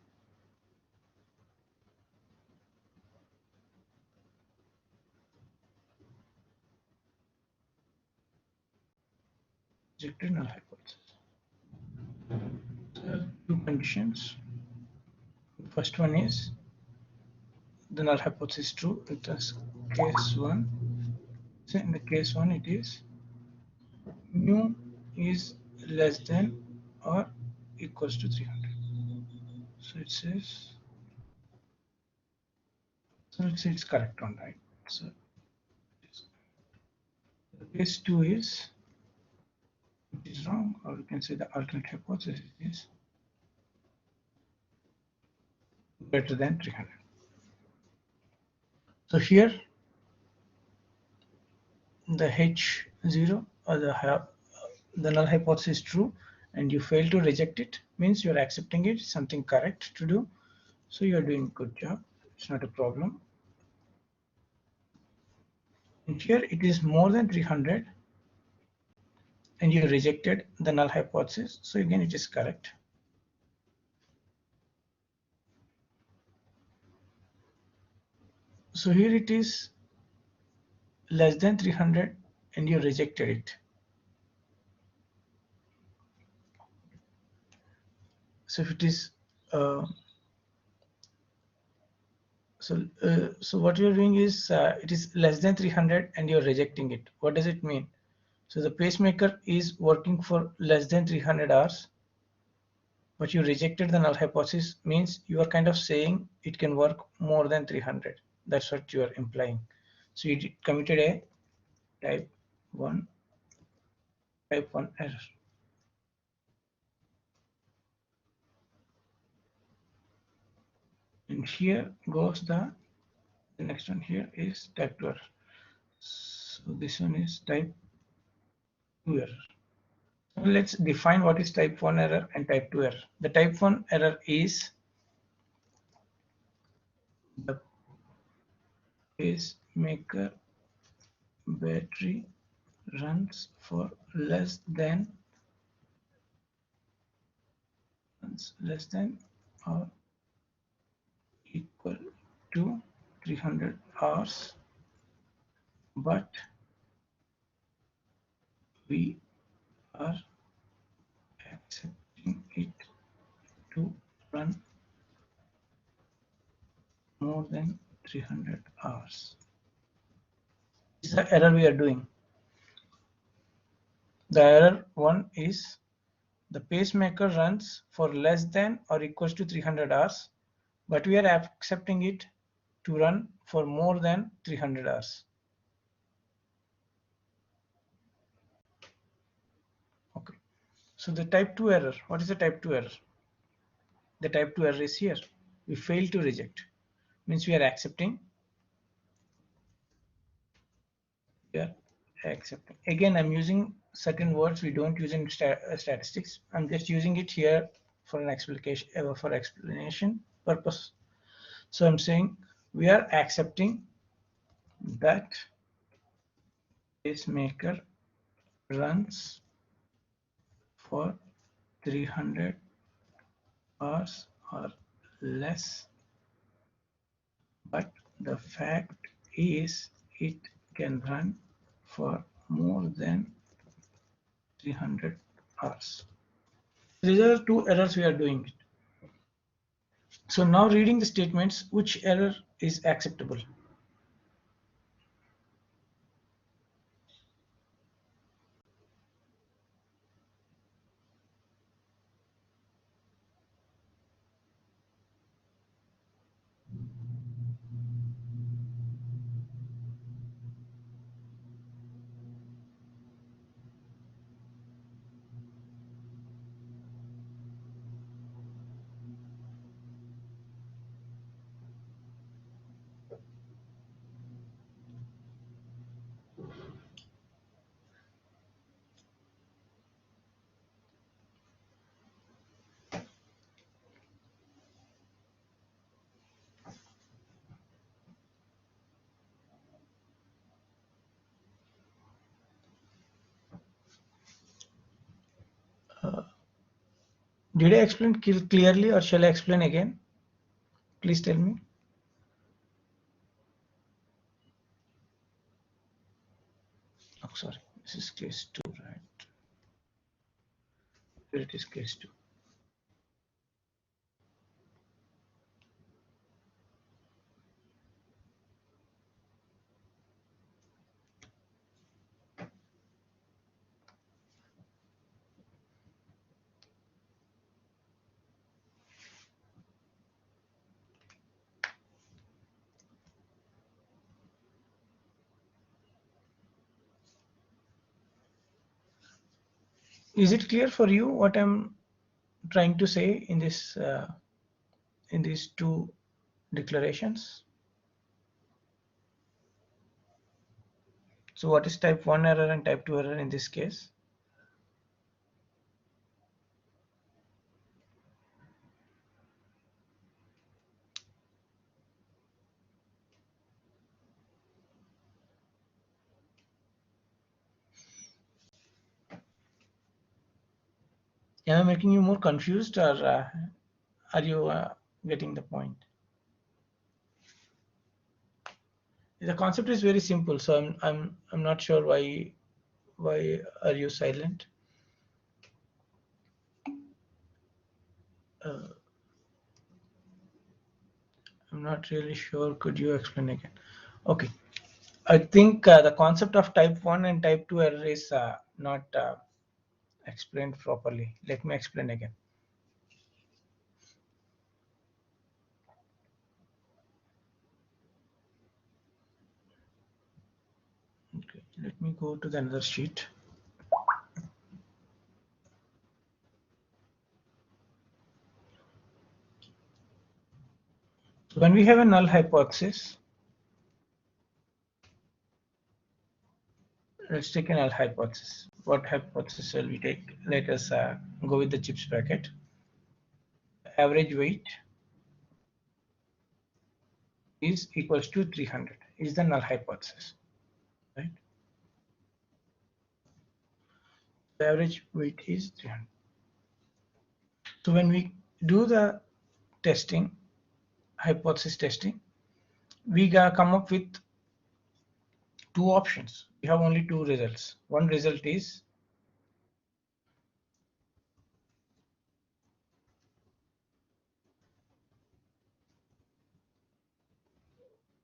Rejected null hypothesis. So two conditions. First one is the null hypothesis is true. It is case one. So in the case one, it is mu is less than or equals to 300. So it says, so it's correct one, right? So case two is, it is wrong, or you can say the alternate hypothesis is greater than 300. So here the H0 or the null hypothesis is true and you fail to reject it, means you're accepting it, something correct to do. So you're doing good job. It's not a problem. And here it is more than 300 and you rejected the null hypothesis. So again, it is correct. So here it is less than 300 and you rejected it. So if it is so what you're doing is it is less than 300 and you're rejecting it. What does it mean? So the pacemaker is working for less than 300 hours, but you rejected the null hypothesis, means you are kind of saying it can work more than 300. That's what you are implying. So you committed a type 1 error. And here goes the next one. Here is type 2 error. So this one is type 2 error. So let's define what is type 1 error and type 2 error. The type 1 error is the pacemaker battery runs for less than or equal to 300 hours, but we are accepting it to run more than 300 hours. This is the error we are doing. The error one is the pacemaker runs for less than or equals to 300 hours, but we are accepting it to run for more than 300 hours. Okay. So the type 2 error, what is the type 2 error? The type 2 error is here. We fail to reject, means we are accepting Yeah, accepting. Again, I'm using certain words we don't use in statistics. I'm just using it here for an explanation, for explanation purpose. So I'm saying we are accepting that pacemaker runs for 300 hours or less, but the fact is it can run for more than 300 hours. These are two errors we are doing. So now reading the statements, which error is acceptable? Did I explain clearly or shall I explain again? Please tell me. Oh, sorry, this is case 2, right? Here it is case 2. Is it clear for you what I'm trying to say in this in these two declarations? So what is type 1 error and type 2 error in this case? Am I making you more confused, or are you getting the point? The concept is very simple, so I'm not sure why are you silent? Uh, I'm not really sure. Could you explain again? Okay. I think the concept of type 1 and type 2 error is not explained properly. Let me explain again. Okay, let me go to the another sheet. So when we have a null hypothesis, let's take a null hypothesis. What hypothesis shall we take? Let us go with the chips bracket. Average weight is equals to 300 is the null hypothesis, right? The average weight is 300. So when we do the testing, hypothesis testing, we come up with two options. We have only two results. One result is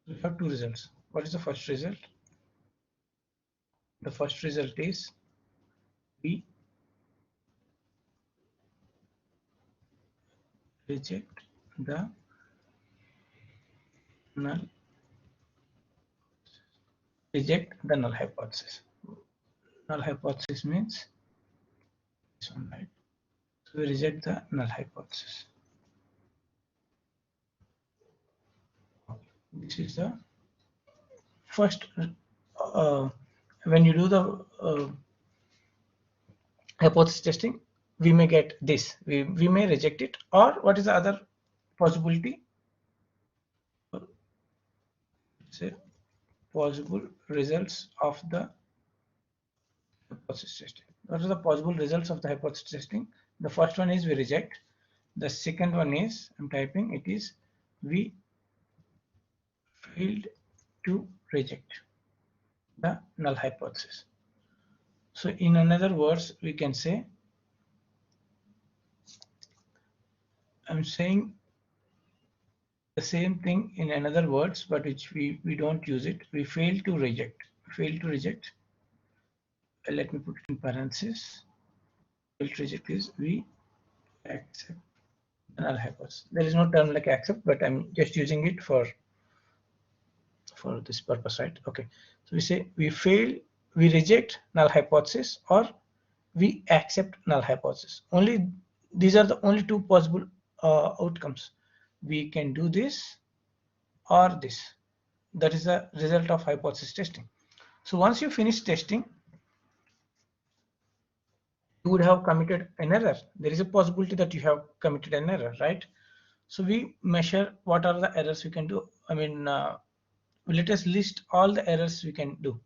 we have two results. What is the first result? The first result is we reject the null null hypothesis. Null hypothesis means this one, right? So we reject the null hypothesis. This is the first when you do the hypothesis testing, we may get this, we may reject it, or what is the other possibility? Say possible results of the hypothesis testing. What are the possible results of the hypothesis testing? The first one is we reject. The second one is, I'm typing, it is we failed to reject the null hypothesis. So in another words, we can say, I'm saying the same thing in another words, but which we don't use it. We fail to reject. Fail to reject. Let me put it in parentheses. Fail to reject is we accept the null hypothesis. There is no term like accept, but I'm just using it for this purpose, right? Okay. So we say we fail, we reject null hypothesis, or we accept null hypothesis. Only these are the only two possible outcomes. We can do this or this. That is the result of hypothesis testing. So once you finish testing, you would have committed an error. There is a possibility that you have committed an error, right? So we measure what are the errors we can do. I mean, let us list all the errors we can do.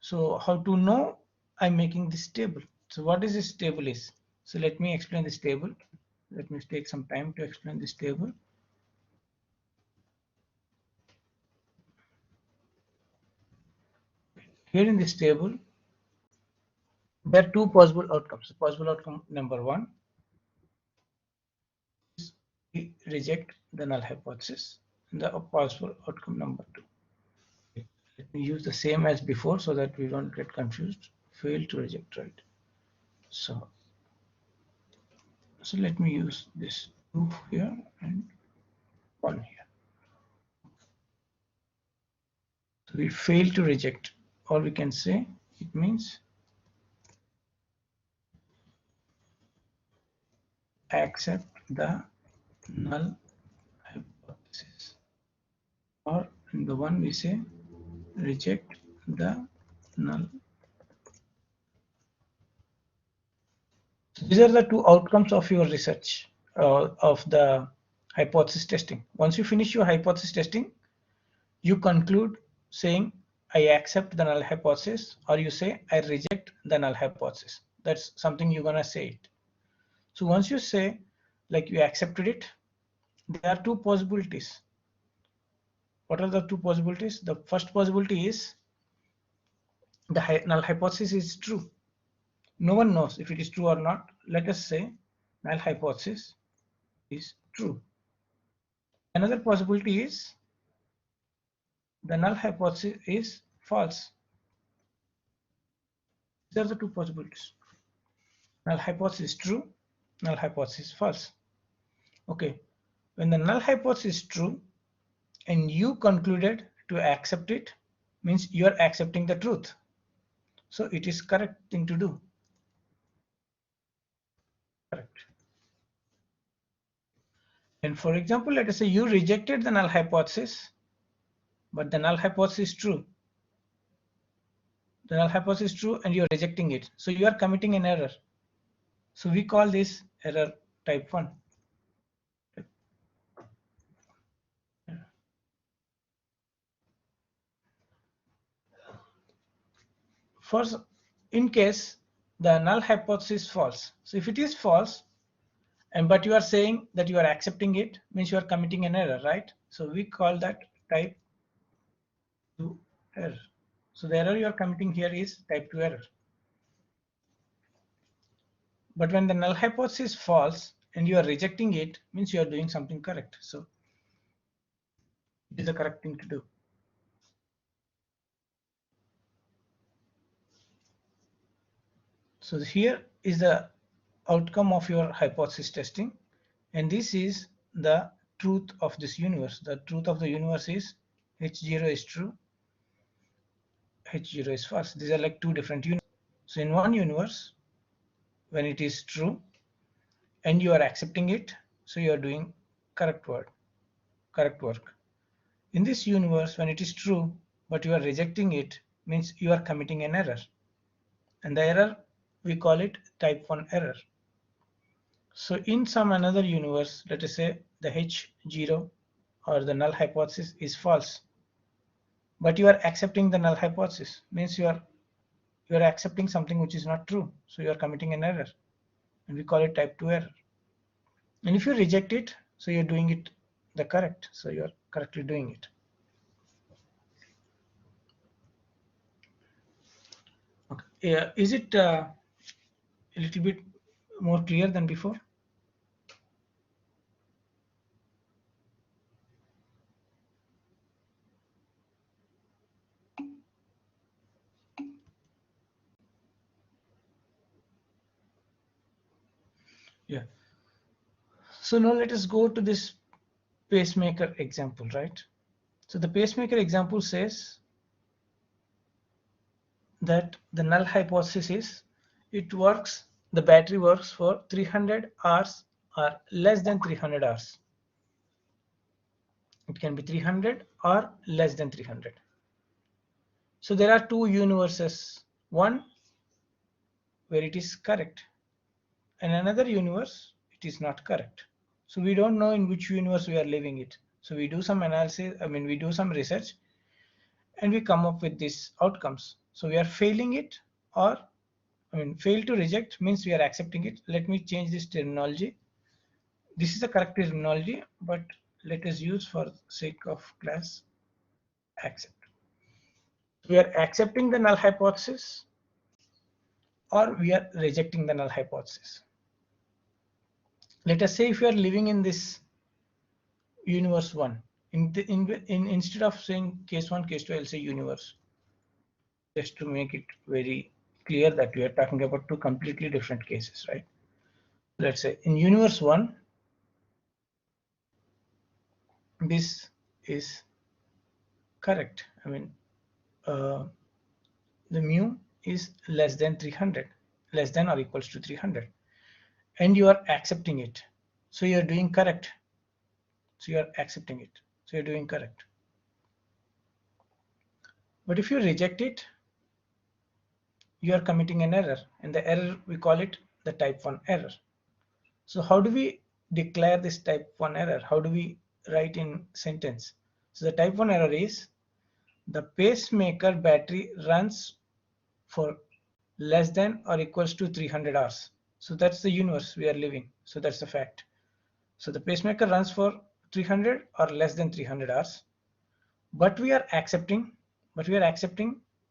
So how to know? I'm making this table. So what is this table is? So let me explain this table. Let me take some time to explain this table. Here in this table, there are two possible outcomes. Possible outcome number one is we reject the null hypothesis. And the possible outcome number two. Let me use the same as before so that we don't get confused. Fail to reject, right? So let me use this 2 here and 1 here. So we fail to reject, or we can say it means accept the null hypothesis, or in the one we say reject the null. So these are the two outcomes of your research of the hypothesis testing. Once you finish your hypothesis testing, you conclude saying I accept the null hypothesis, or you say I reject the null hypothesis. That's something you're gonna say it. So once you say like you accepted it, there are two possibilities. What are the two possibilities? The first possibility is the null hypothesis is true. No one knows if it is true or not. Let us say null hypothesis is true. Another possibility is the null hypothesis is false. These are the two possibilities. Null hypothesis is true, null hypothesis false. Okay, when the null hypothesis is true and you concluded to accept it, means you are accepting the truth. So it is correct thing to do. Correct. And for example, let us say you rejected the null hypothesis, but the null hypothesis is true. The null hypothesis is true and you are rejecting it. So you are committing an error. So we call this error type 1. First, in case the null hypothesis is false. So if it is false, but you are saying that you are accepting it, means you are committing an error, right? So we call that type 2 error. So the error you are committing here is type 2 error. But when the null hypothesis is false and you are rejecting it, means you are doing something correct. So it is the correct thing to do. So here is the outcome of your hypothesis testing, and this is the truth of this universe. The truth of the universe is H0 is true, H0 is false. These are like two different universes. So in one universe, when it is true and you are accepting it, so you are doing correct work. In this universe, when it is true but you are rejecting it, means you are committing an error, and the error we call it type 1 error. So in some another universe, let us say the H0 or the null hypothesis is false, but you are accepting the null hypothesis, means you are accepting something which is not true, so you are committing an error, and we call it type 2 error. And if you reject it, so you're doing it the correct, so you're correctly doing it. Okay. Yeah, is it a little bit more clear than before? Yeah. So now let us go to this pacemaker example, right? So the pacemaker example says that the null hypothesis is the battery works for 300 hours or less than 300 hours. It can be 300 or less than 300. So there are two universes, one where it is correct and another universe it is not correct. So we don't know in which universe we are living it. So we do some analysis, we do some research and we come up with these outcomes. So we are failing it, or fail to reject means we are accepting it. Let me change this terminology. This is the correct terminology, but let us use for sake of class accept. We are accepting the null hypothesis or we are rejecting the null hypothesis. Let us say if you are living in this universe 1, instead of saying case 1, case 2, I'll say universe, just to make it very clear that we are talking about two completely different cases, right? Let's say in universe 1, this is correct. The mu is less than 300, less than or equals to 300, and you are accepting it. So you are doing correct. So you are accepting it. So you're doing correct. But if you reject it, you are committing an error, and the error we call it the type 1 error. So how do we declare this type 1 error? How do we write in sentence? So the type 1 error is the pacemaker battery runs for less than or equals to 300 hours. So that's the universe we are living. So that's the fact. So the pacemaker runs for 300 or less than 300 hours, but we are accepting.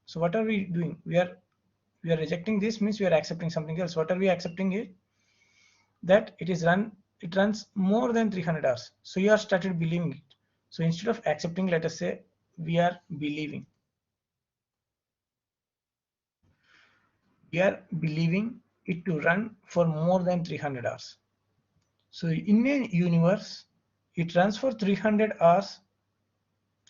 So what are we doing? We are rejecting this, means we are accepting something else. What are we accepting? It that it runs more than 300 hours. So you are started believing it. So instead of accepting, let us say we are believing. We are believing it to run for more than 300 hours. So in a universe, it runs for 300 hours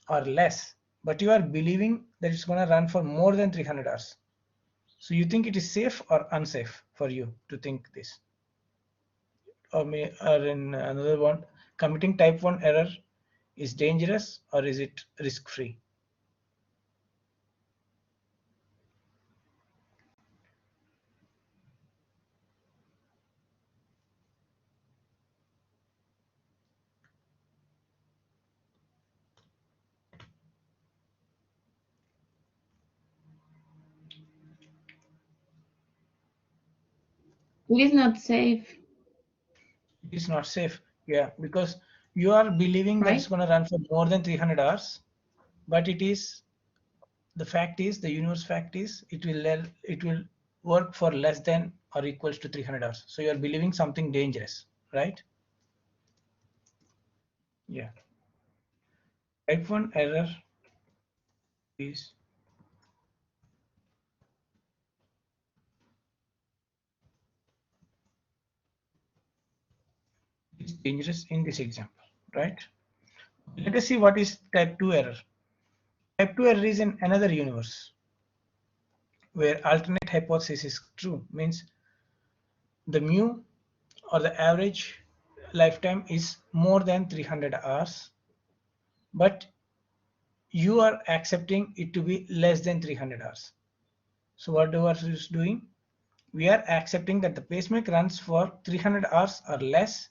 or less, but you are believing that it's going to run for more than 300 hours. So you think it is safe or unsafe for you to think this? Or in another one, committing type 1 error is dangerous or is it risk-free? It is not safe. It is not safe. Yeah, because you are believing that it's Right? going to run for more than 300 hours, but the universe fact is it will work for less than or equals to 300 hours. So you are believing something dangerous, right? Yeah. Type 1 error is dangerous in this example, right? Let us see what is type 2 error. Type 2 error is in another universe where alternate hypothesis is true, means the mu or the average lifetime is more than 300 hours, but you are accepting it to be less than 300 hours. So what are we doing? We are accepting that the pacemaker runs for 300 hours or less,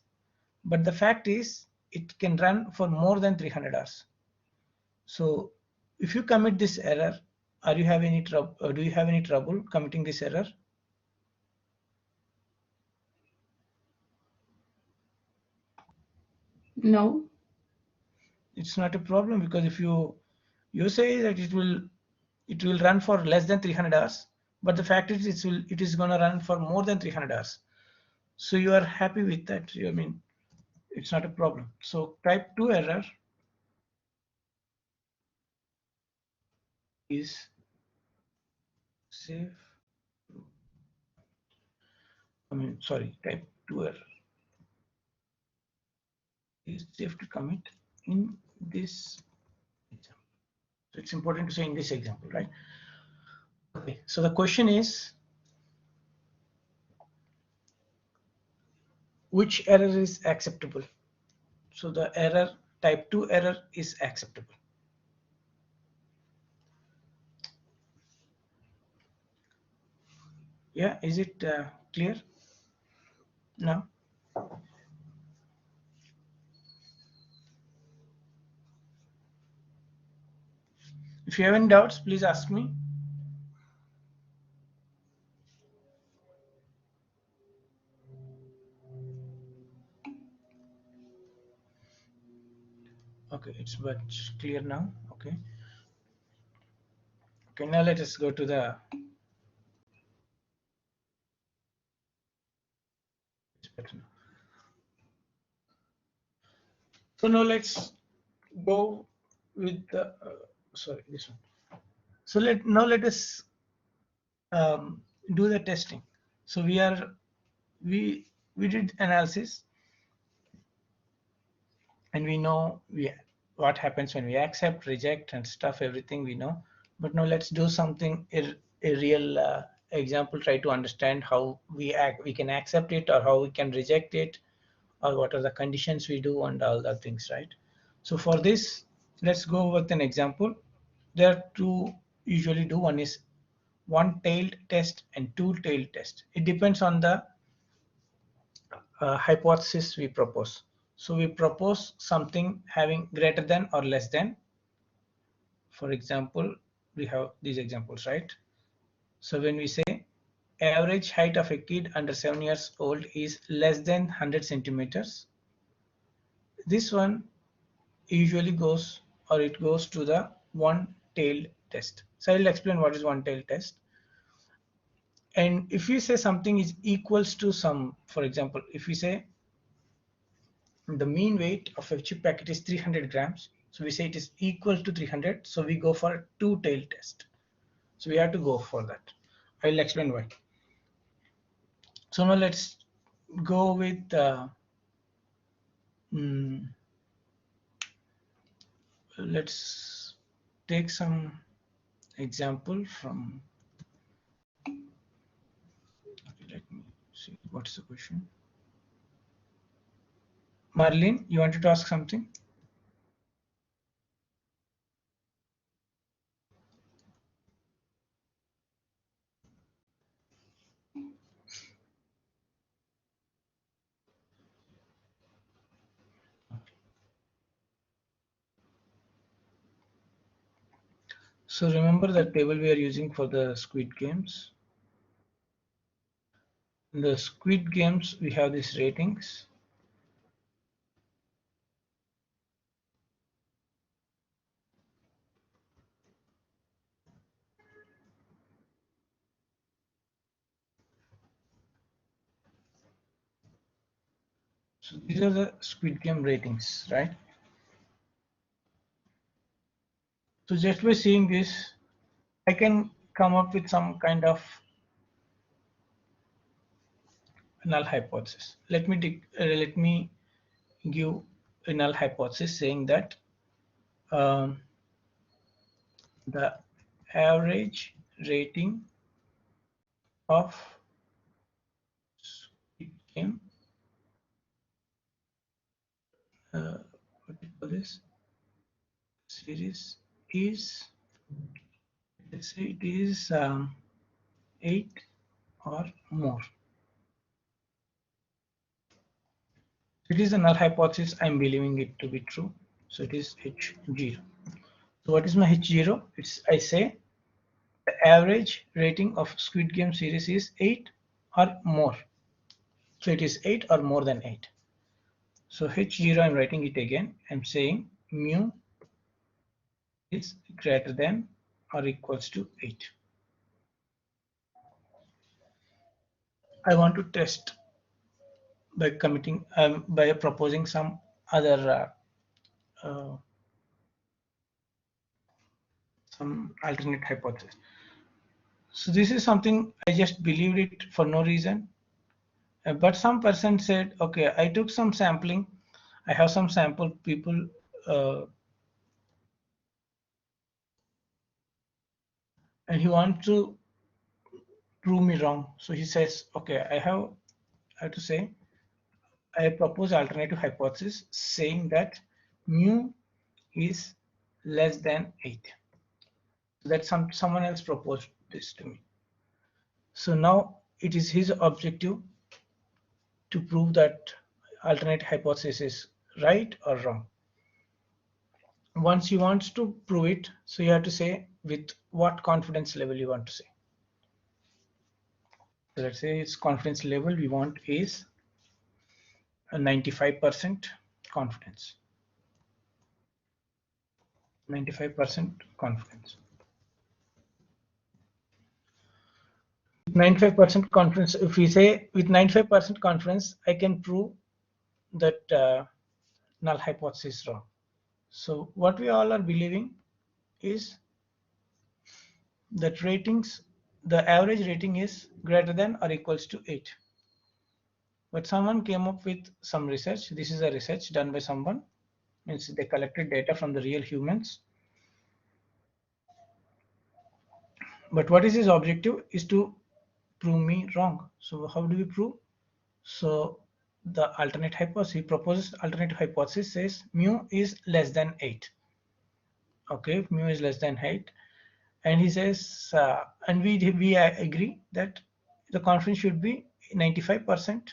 but the fact is it can run for more than 300 hours. So if you commit this error, are you have any trouble? Do you have any trouble committing this error? No. It's not a problem, because if you say that it will run for less than 300 hours, but the fact is it is going to run for more than 300 hours. So you are happy with that. I mean, it's not a problem. So type 2 error is safe. I mean, sorry, type 2 error is safe to commit in this example. So it's important to say in this example, right? Okay, so the question is, which error is acceptable? So the error, type 2 error is acceptable. Yeah, is it clear now? If you have any doubts, please ask me. Okay, it's much clear now. Okay. Okay, now let us go to the. It's better now. So now let's go with the. Sorry, this one. So let us do the testing. So we we did analysis, and we know what happens when we accept, reject, and stuff, everything we know. But now let's do something, a real example, try to understand how we can accept it, or how we can reject it, or what are the conditions we do, and all the things, right? So for this, let's go with an example. There are two usually do. One is one-tailed test and two-tailed test. It depends on the hypothesis we propose. So we propose something having greater than or less than. For example, we have these examples, right? So when we say average height of a kid under 7 years old is less than 100 centimeters, this one usually goes, or it goes to the one-tailed test. So I'll explain what is one-tailed test. And if we say something is equals to some, for example, if we say the mean weight of a chip packet is 300 grams, so we say it is equal to 300, so we go for a two-tailed test. So we have to go for that. I'll explain why. So now let's go with let's take some example from. Okay, let me see what's the question. Marlene, you wanted to ask something? So remember that table we are using for the Squid Games. In the Squid Games, we have these ratings. So these are the Squid Game ratings, right? So just by seeing this, I can come up with some kind of null hypothesis. Let me give a null hypothesis saying that um, the average rating of Squid Game, what do you call this series? is, let's say it is 8 or more. It is a null hypothesis. I'm believing it to be true. So it is H0. So what is my H0? It's, I say the average rating of Squid Game series is 8 or more. So it is 8 or more than 8. So H0, I'm writing it again. I'm saying mu is greater than or equals to 8. I want to test by committing by proposing some other some alternate hypothesis. So this is something I just believed it for no reason. But some person said, okay, I took some sampling. I have some sample people. And he wants to prove me wrong. So he says, okay, I have to say, I propose alternative hypothesis saying that mu is less than 8. That someone else proposed this to me. So now it is his objective to prove that alternate hypothesis is right or wrong. Once you want to prove it, so you have to say with what confidence level you want to say. So let's say its confidence level we want is a 95% confidence. 95% confidence. 95% confidence. If we say with 95% confidence, I can prove that null hypothesis is wrong. So what we all are believing is that ratings, the average rating is greater than or equals to 8. But someone came up with some research. This is a research done by someone. Means they collected data from the real humans. But what is his objective is to prove me wrong. So how do we prove? So the alternate hypothesis, he proposes alternate hypothesis says mu is less than 8. Okay, mu is less than 8. And he says, and we agree that the confidence should be 95%.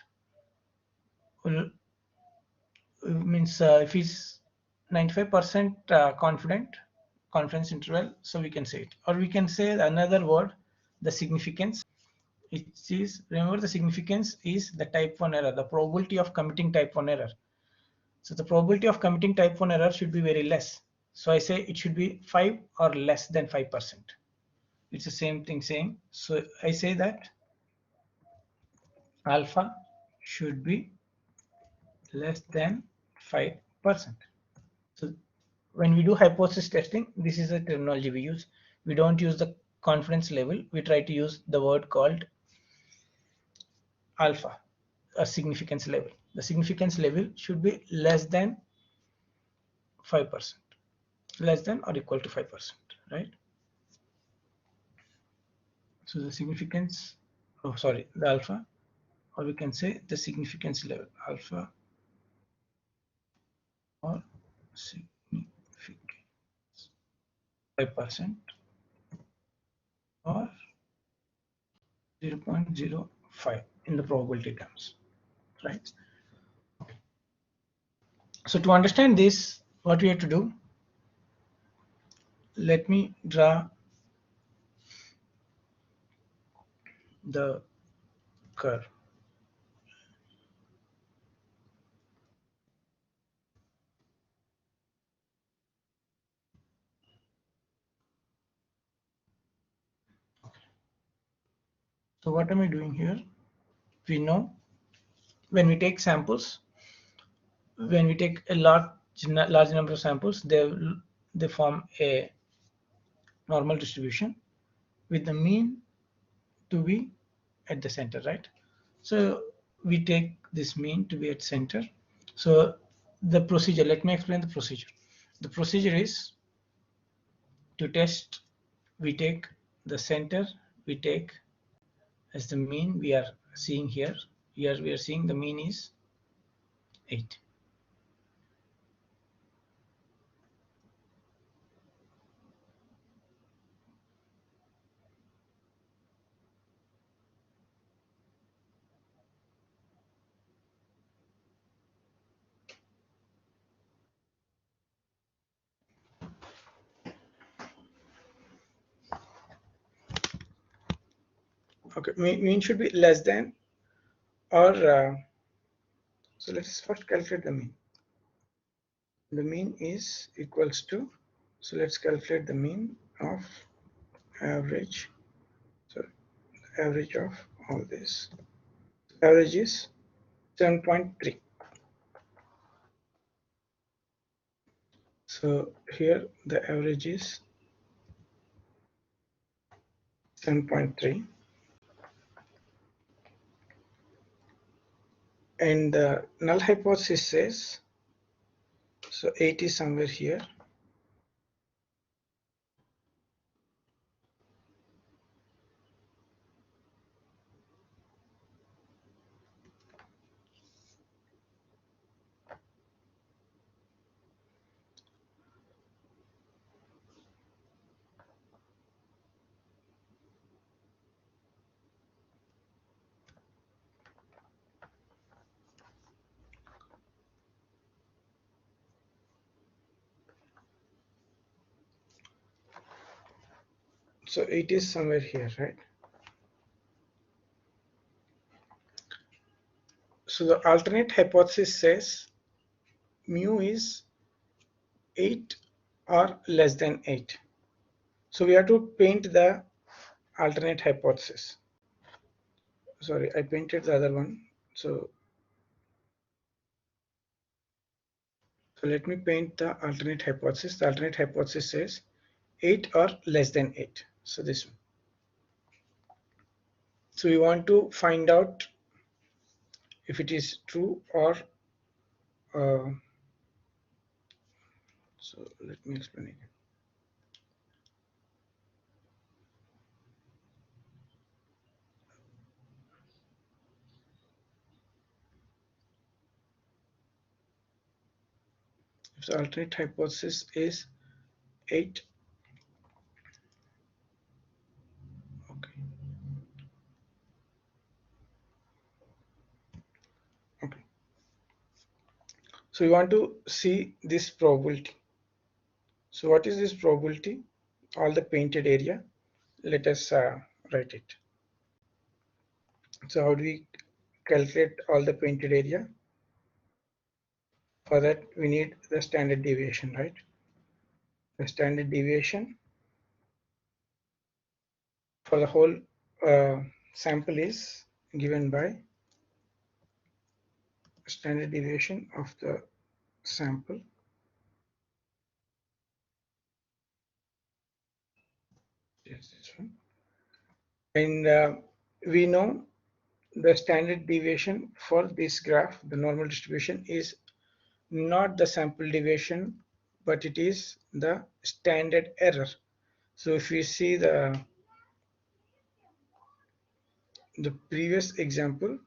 Well, means if he's 95% confidence interval, so we can say it. Or we can say another word, the significance. It is, remember the significance is the type 1 error, the probability of committing type 1 error. So the probability of committing type 1 error should be very less. So I say it should be 5 or less than 5%. It's the same thing saying. So I say that alpha should be less than 5%. So when we do hypothesis testing, this is the terminology we use. We don't use the confidence level. We try to use the word called alpha, a significance level. The significance level should be less than 5%, less than or equal to 5%, right? So the significance, oh sorry, the alpha, or we can say the significance level, alpha or significance 5% or 0.05 in the probability terms, right? So to understand this, what we have to do, let me draw the curve. So what am I doing here? We know when we take samples, when we take a large number of samples, they form a normal distribution with the mean to be at the center, right? So we take this mean to be at center. So the procedure, let me explain the procedure. The procedure is to test, we take the center, we take as the mean we are seeing here. Here we are seeing the mean is 8. Okay, mean should be less than or so let's first calculate the mean. The mean is equals to, so let's calculate the mean of average. So average of all this. Average is 7.3. So here the average is 7.3, and the null hypothesis says, so 8 is somewhere here. So 8 is somewhere here, right? So the alternate hypothesis says mu is 8 or less than 8. So we have to paint the alternate hypothesis. Sorry, I painted the other one. So let me paint the alternate hypothesis. The alternate hypothesis says 8 or less than 8. So this one. So we want to find out if it is true or uh, so let me explain again. If the alternate hypothesis is 8, okay, okay. So we want to see this probability. So what is this probability? All the painted area. Let us write it. So how do we calculate all the painted area? For that we need the standard deviation, right? The standard deviation for the whole sample is given by standard deviation of the sample. Yes, this one. And we know the standard deviation for this graph, the normal distribution, is not the sample deviation, but it is the standard error. So if we see the previous example,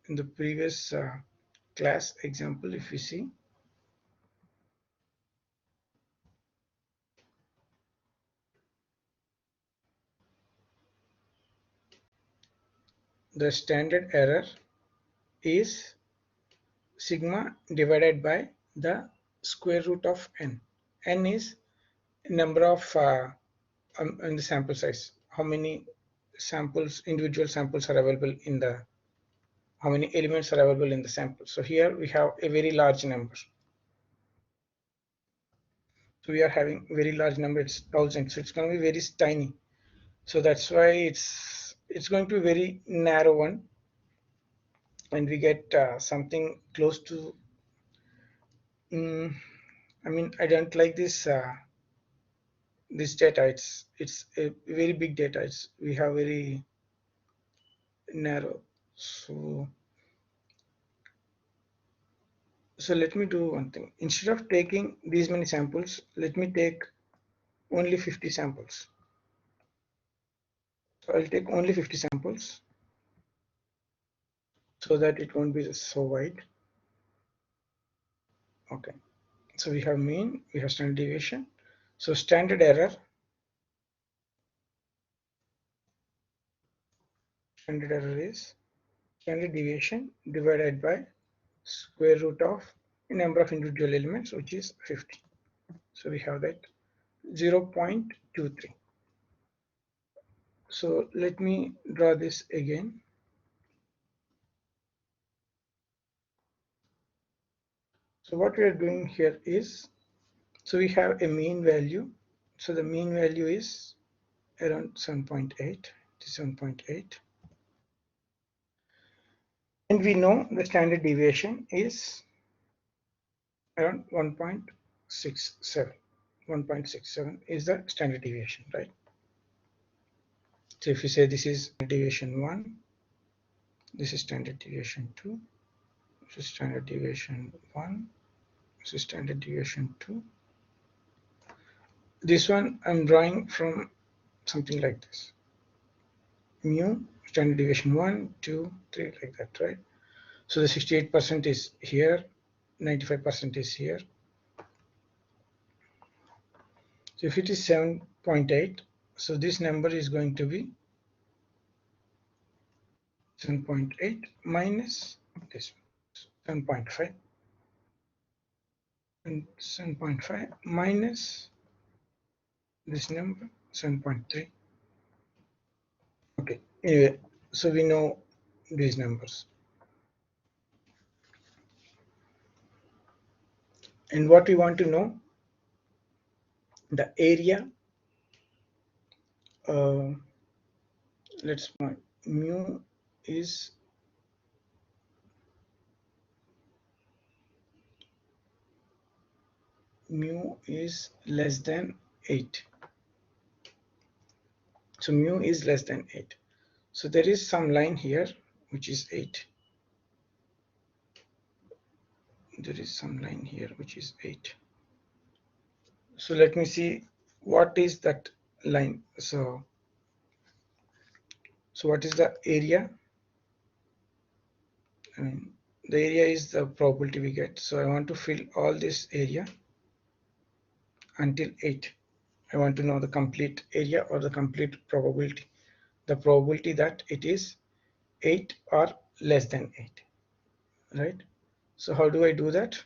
in the previous class example, if we see, the standard error is sigma divided by the square root of n. N is number of in the sample size, how many samples, individual samples are available in the, how many elements are available in the sample. So here we have a very large number. So we are having very large number, it's 1000, so it's going to be very tiny. So that's why it's going to be very narrow one, and we get something close to, I mean, I don't like this data. It's a very big data. We have very narrow. So let me do one thing. Instead of taking these many samples, let me take only 50 samples. So I'll take only 50 samples so that it won't be so wide. Okay. So we have mean, we have standard deviation. So standard error is standard deviation divided by square root of a number of individual elements, which is 50. So we have that 0.23. So let me draw this again. So what we are doing here is, so we have a mean value. So the mean value is around 7.8 to 7.8. And we know the standard deviation is around 1.67. 1.67 is the standard deviation, right? So if you say this is deviation 1, this is standard deviation 2, this is standard deviation 1, this is standard deviation 2. This one I'm drawing from something like this. Mu, standard deviation 1, 2, 3, like that, right? So the 68% is here, 95% is here. So if it is 7.8, so this number is going to be 7.8 minus this 7.5, and 7.5 minus this number 7.3. Okay, anyway, so we know these numbers. And what we want to know, the area, let's point mu is less than 8. So mu is less than 8. So there is some line here which is 8. There is some line here which is 8. So let me see what is that line. So what is the area? I mean, the area is the probability we get. So I want to fill all this area until 8. I want to know the complete area or the complete probability. The probability that it is 8 or less than 8, right? So how do I do that?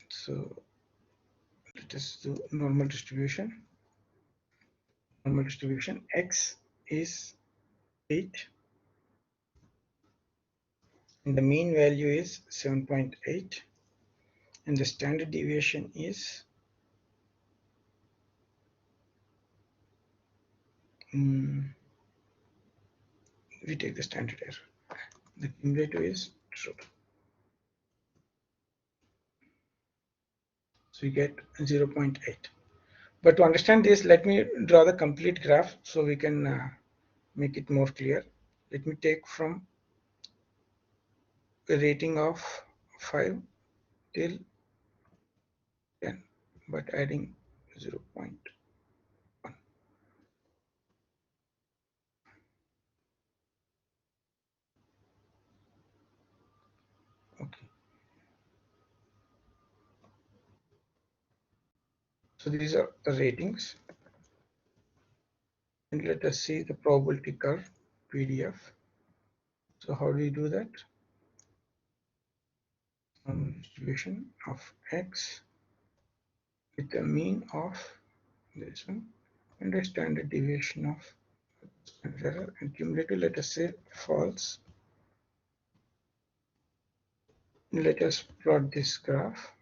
So let us do normal distribution. Normal distribution, x is 8 and the mean value is 7.8 and the standard deviation is we take the standard error. The cumulative is true. So we get 0.8. But to understand this, let me draw the complete graph so we can make it more clear. Let me take from a rating of 5 till 10, but adding 0.1. Okay. So these are the ratings. And let us see the probability curve PDF. So how do we do that? Distribution of x with a mean of this one and a standard deviation of error and cumulative, let us say false. Let us plot this graph.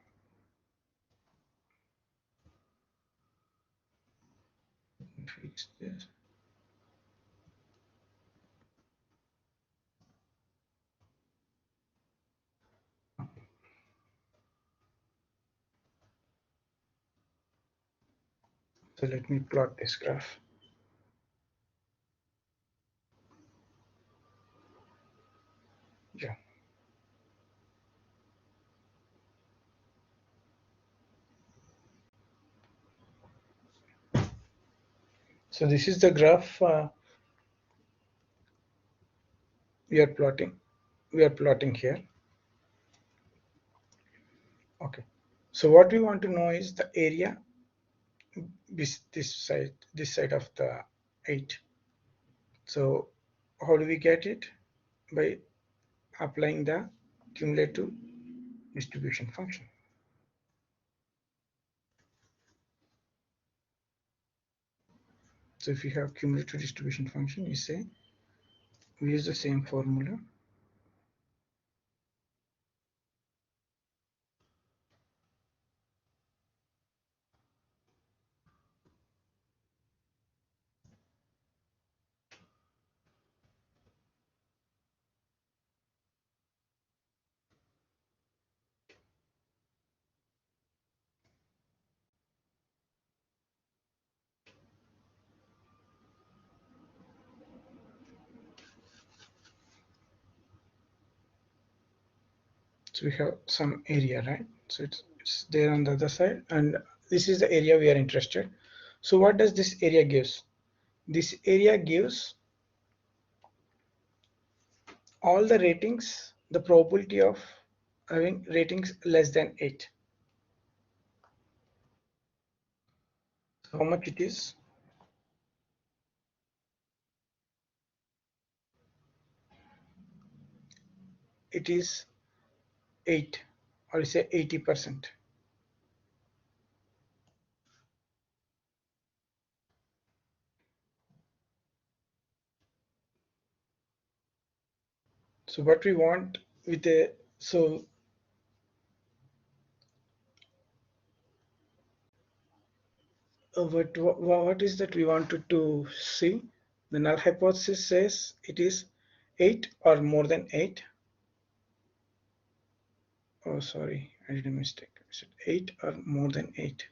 Fix this. So let me plot this graph. Yeah. So this is the graph we are plotting. We are plotting here. Okay. So what we want to know is the area this side of the 8. So how do we get it? By applying the cumulative distribution function. So if you have cumulative distribution function, we say we use the same formula. So we have some area, right? So it's there on the other side, and this is the area we are interested. So what does this area gives? This area gives all the ratings, the probability of having ratings less than 8. So how much it is? It is 8, or say 80%. So what we want with a, so what is that we wanted to see? The null hypothesis says it is 8 or more than 8. Oh, sorry, I did a mistake. I said 8 or more than 8.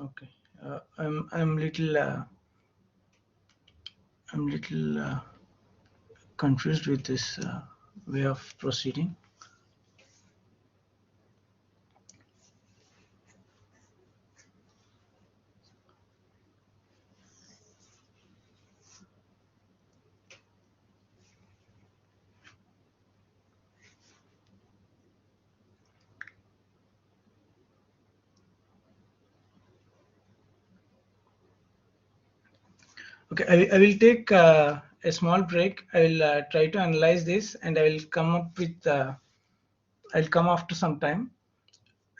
Okay, I'm little confused with this way of proceeding. Okay, I will take a small break. I will try to analyze this, and I will come up with. I'll come after some time.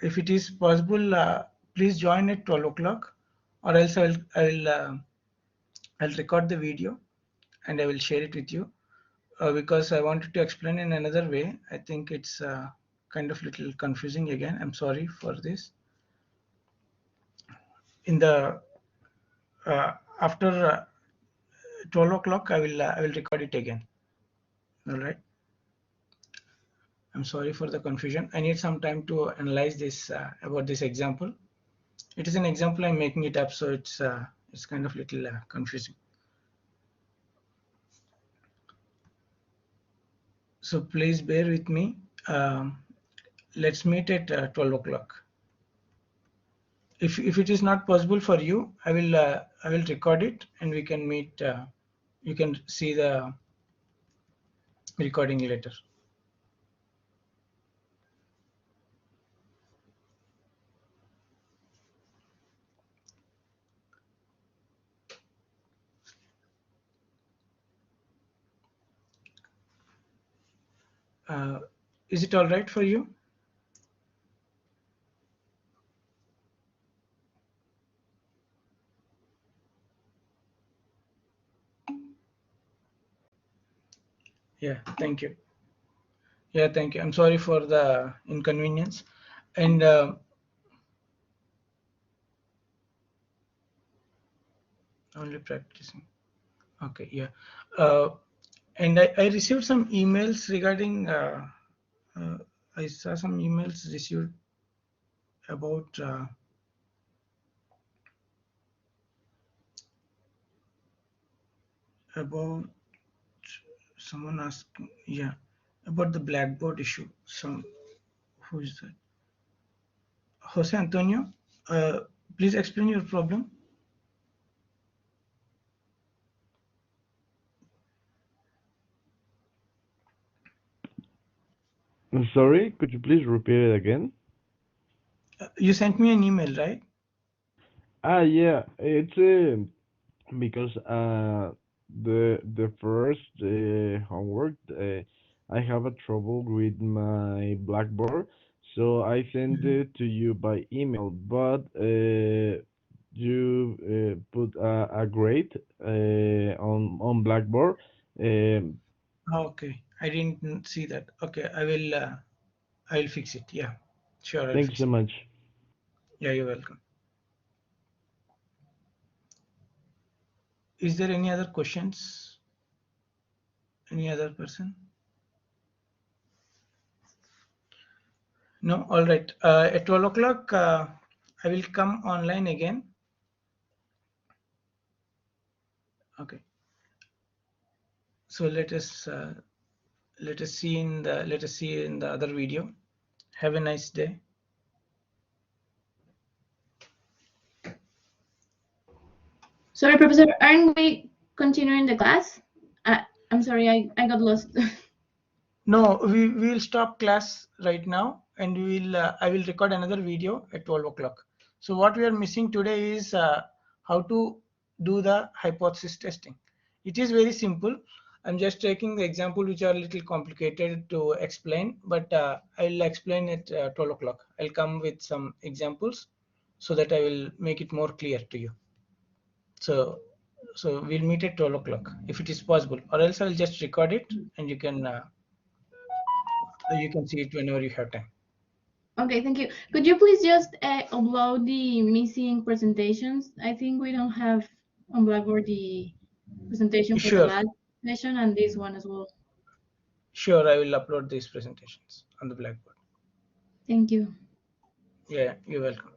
If it is possible, please join at 12 o'clock, or else I'll record the video and I will share it with you. Because I wanted to explain in another way. I think it's kind of little confusing again. I'm sorry for this. In the after 12 o'clock, I will record it again. All right. I'm sorry for the confusion. I need some time to analyze this about this example. It is an example. I'm making it up, so it's kind of little confusing. So please bear with me. Let's meet at 12 o'clock. If it is not possible for you, I will record it and we can meet. You can see the recording later. Is it all right for you? Yeah, thank you. Yeah, thank you. I'm sorry for the inconvenience. And only practicing. Okay, yeah. And I received some emails regarding, uh, I saw some emails received about about someone asking, yeah, about the Blackboard issue. Some, who is that? Jose Antonio, uh, please explain your problem. I'm sorry, could you please repeat it again? You sent me an email, right? Yeah, it's because the first homework I have a trouble with my Blackboard, so I sent Mhm. it to you by email, but you put a grade on Blackboard. Um, Okay, I didn't see that. Okay, I will fix it. Yeah, sure, I'll Thank you fix so it. much. Yeah, you're welcome. Is there any other questions? Any other person? No? All right. At 12 o'clock, I will come online again. Okay. So let us see in the other video. Have a nice day. Sorry, Professor, aren't we continuing the class? I'm sorry, I got lost. No, we will stop class right now, and I will record another video at 12 o'clock. So what we are missing today is how to do the hypothesis testing. It is very simple. I'm just taking the example which are a little complicated to explain, but I'll explain it 12 o'clock. I'll come with some examples so that I will make it more clear to you. So, so we'll meet at 12 o'clock if it is possible, or else I'll just record it and you can see it whenever you have time. Okay, thank you. Could you please just upload the missing presentations? I think we don't have on Blackboard the presentation for the Sure, last session and this one as well. sure. I will upload these presentations on the Blackboard. Thank you. Yeah, you're welcome.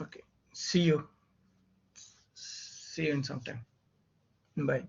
Okay. See you. See you in some time. Bye.